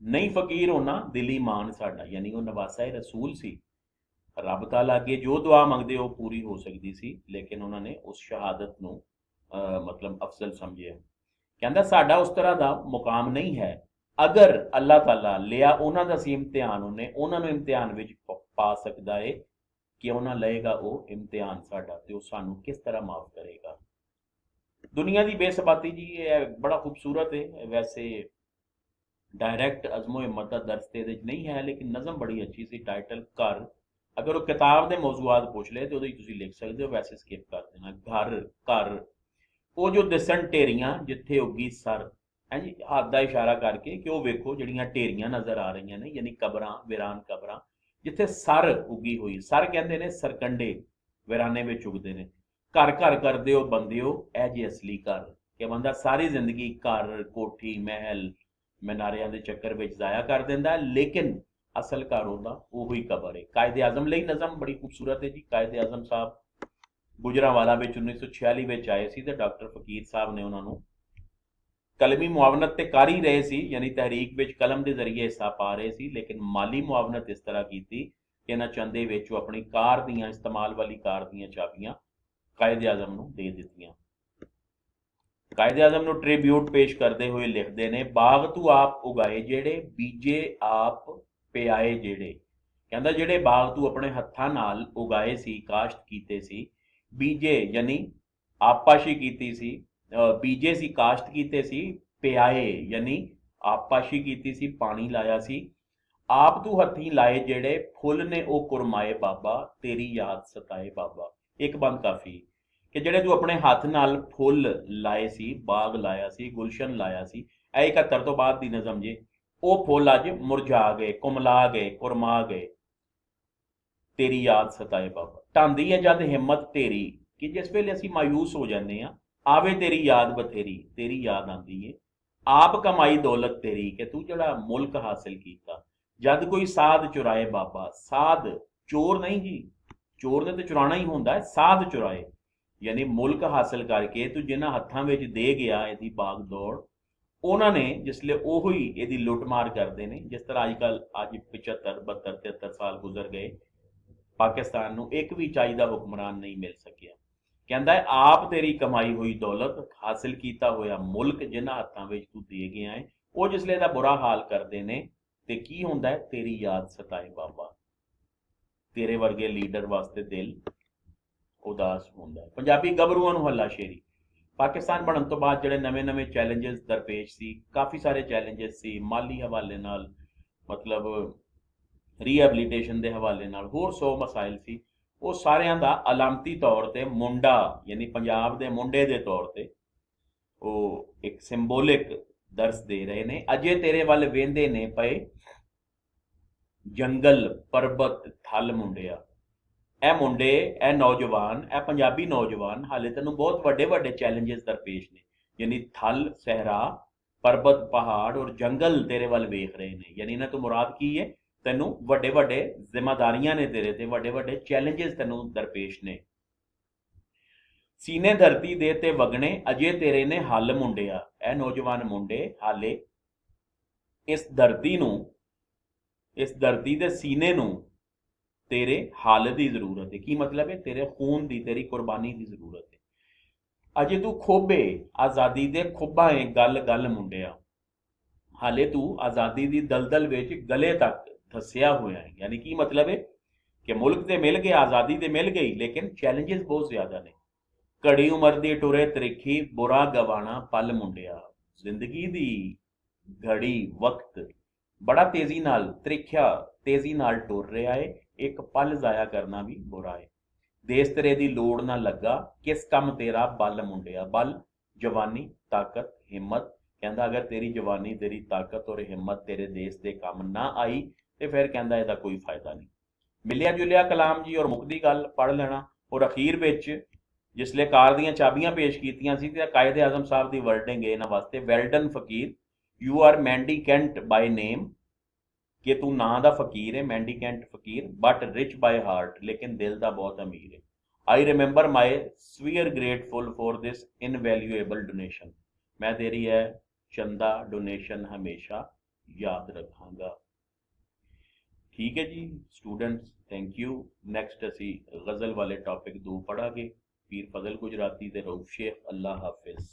नहीं फकीर होना दिली मान साडा, यानी वो नवासा रसूल सी। रब ताला अगे जो दुआ मंगते वो पूरी हो सकती सी, लेकिन उन्होंने उस शहादत को मतलब अफजल समझिया। कहता साडा उस तरह का मुकाम नहीं है। अगर अल्लाह ताला लिया उन्हों का सी इम्तिहान, उन्होंने इम्तिहान में पा सकता है कि उन्हें लएगा वो इम्तिहान साडा तो सानू किस तरह माफ करेगा। दुनिया की बेसबाती जी ये बड़ा खूबसूरत है। वैसे डायरैक्ट अज़मो हिम्मत का दर्स तो ये नहीं है, लेकिन नज़म बड़ी अच्छी सी। टाइटल घर, अगर वो किताब के मौजूआत पूछ ले तो लिख सकते हो, वैसे स्किप कर देना। घर घर वो जो दिसन ढेरियां जिथे उगी सर है जी, हाथ का इशारा करके कि वो वेखो जड़ियां ढेरियां नज़र आ रही ने, यानी कबरां, वीरान कबरां जिथे सर उगी हुई। सर कहते हैं सरकंडे वीराने में उगते हैं। घर घर करदे हो बंदिओ ए जे असली घर, कि बंदा सारी जिंदगी घर कोठी महल मीनारियां दे चक्कर में जाया कर देंदा, लेकिन असल घर उहदा उही कबर है। कायदे आजम लई नज़म बड़ी खूबसूरत है जी। कायदे आजम साहब गुजरांवाला 1946 में आए सी ते डॉक्टर फकीर साहब ने उन्होंने कलमी मुआवनत ते कर ही रहे सी, यानी तहरीक विच कलम के जरिए हिस्सा पा रहे सी, लेकिन माली मुआवनत इस तरह की कि इन्हां चंदे विच वो अपनी कार दियां इस्तेमाल वाली कार दियां चाबियां कायदे आजम नूं दे दित्तियां। कायदे आजम नूं ट्रिब्यूट पेश करते हुए लिखते हैं, बाग तू आप उगाए जेड़े बीजे आप पियाए जेड़े। कहंदा जेड़े बाग तू अपने हत्थां नाल उगाए सी, काश्त कीते सी, बीजे यानी आपाशी कीती सी, बीजे सी काश्त कीते सी, पियाए यानी आपाशी कीती सी, पानी लाया सी। आप तू हथी लाए जेड़े फुल ने ओ कुरमाए बाबा, तेरी याद सताए बाबा। एक बंद काफी कि जेड़े तू अपने हाथ नाल फुल लाए सी, बाग लाया सी, गुलशन लाया सी। 71 तो बाद दी नज़म जे, वो फुल अज मुरझा गए, कुमला गए, कुरमा गए, तेरी याद सताए बाबा। ढांदी है जद हिम्मत तेरी कि जिस वेले असीं मायूस हो जाते हैं, आवे तेरी याद बथेरी, तेरी याद आती है। आप कमाई दौलत तेरी कि तू जड़ा मुल्क हासिल किया, जद कोई साध चुराए बाबा। साध चोर नहीं जी, चोर ने तो चुराना ही होंदा है, साध चुराए यानी मुल्क हासिल करके तू जिन्हां हत्थां विच दे गया इहदी बाग दौड़, उन्होंने जिसले ओही इहदी लुटमार करते हैं। जिस तरह अजकल अज 75 72 73 साल गुजर गए, पाकिस्तान नूं एक भी चाहिदा हुक्मरान नहीं मिल सकिया। कहता है आप तेरी कमाई हुई दौलत, हासिल किया होया मुल्क जिन्हां हत्थां विच तू दे गया है, वो जिसले दा बुरा हाल करते हैं ते की हुंदा है, तेरी याद सताए बाबा। तेरे वर्गे लीडर वास्ते दिल उदास होंदा है। पंजाबी गबरूआं नूं हल्लाशेरी। पाकिस्तान बनन तो बाद जिहड़े नवे नवे चैलेंजेस दरपेश सी, काफ़ी सारे चैलेंजेस सी, माली हवाले नाल, मतलब रीहैबिलिटेशन के हवाले नाल, होर 100 मसाइल सी। वो सारियां दा अलामती तौर ते मुंडा यानी पंजाब दे मुंडे दे तौर ते वो एक सिंबोलिक दर्स दे रहे ने। अजे तेरे वल वेंदे ने पए जंगल परबत थल मुंडिया। ए मुंडे, ए नौजवान, ए पंजाबी नौजवान हाले तैनूं बहुत वड्डे वड्डे चैलेंजेस दरपेश ने, यानी थल सहरा पर्बत पहाड़ और जंगल तेरे वल वेख रहे ने, यानी ना तो मुराद की है, तेनू वड्डे वड्डे जिम्मेदारियां ने तेरे ते, वड्डे वड्डे चैलेंजेस तेनू दरपेश ने। सीने धरती दे ते वगने अजे तेरे ने हल मुंडिया, ए नौजवान मुंडे हाले इस धरती नू, इस धरती दे सीने नू तेरे हल की जरूरत है। की मतलब है, तेरे खून की, तेरी कुर्बानी की जरूरत है। अजे तू खोबे आज़ादी दे खुब्बा है गल गल मुंडिया, हाले तू आज़ादी दी दलदल विच गले तक धसिया होया है। यानी की मतलब है कि मुल्क ते मिल गया, आज़ादी ते मिल गई, लेकिन चैलेंजेस बहुत ज़्यादा ने। घड़ी उम्र दी टुरे त्रिखी बुरा गवाना पल मुंडिया, जिंदगी दी घड़ी वक्त बड़ा तेजी नाल त्रिख्या, तेजी नाल टुर रहा है, एक पल जाया करना भी बुरा है। देश तेरे दी लोड़ ना लगा, किस कम तेरा बल मुंडिया, बल जवानी ताकत हिम्मत, कहता अगर तेरी जवानी तेरी ताकत और हिम्मत तेरे देश के काम ना आई तो फिर कहता इसका कोई फायदा नहीं। मिलिया जुलिया कलाम जी और मुकदी गल पढ़ लेना। और अखीर विच जिसले कार दियां चाबियां पेश कीतियां सी ते कायदे आजम साहब की वर्डिंग है इन्हां वास्ते, well done Fakir, you are mendicant by name, कि तू ना दा फकीर है, mendicant Fakir, but rich by heart, लेकिन दिल दा बहुत अमीर है। I remember my swear grateful for this invaluable donation, मैं तेरी है चंदा डोनेशन हमेशा याद रखांगा। ठीक है जी स्टूडेंट्स, थैंक यू। नैक्सट असी गज़ल वाले टॉपिक 2 पढ़ांगे, पीर फजल गुजराती ते रऊफ शेख। अल्लाह हाफिज़।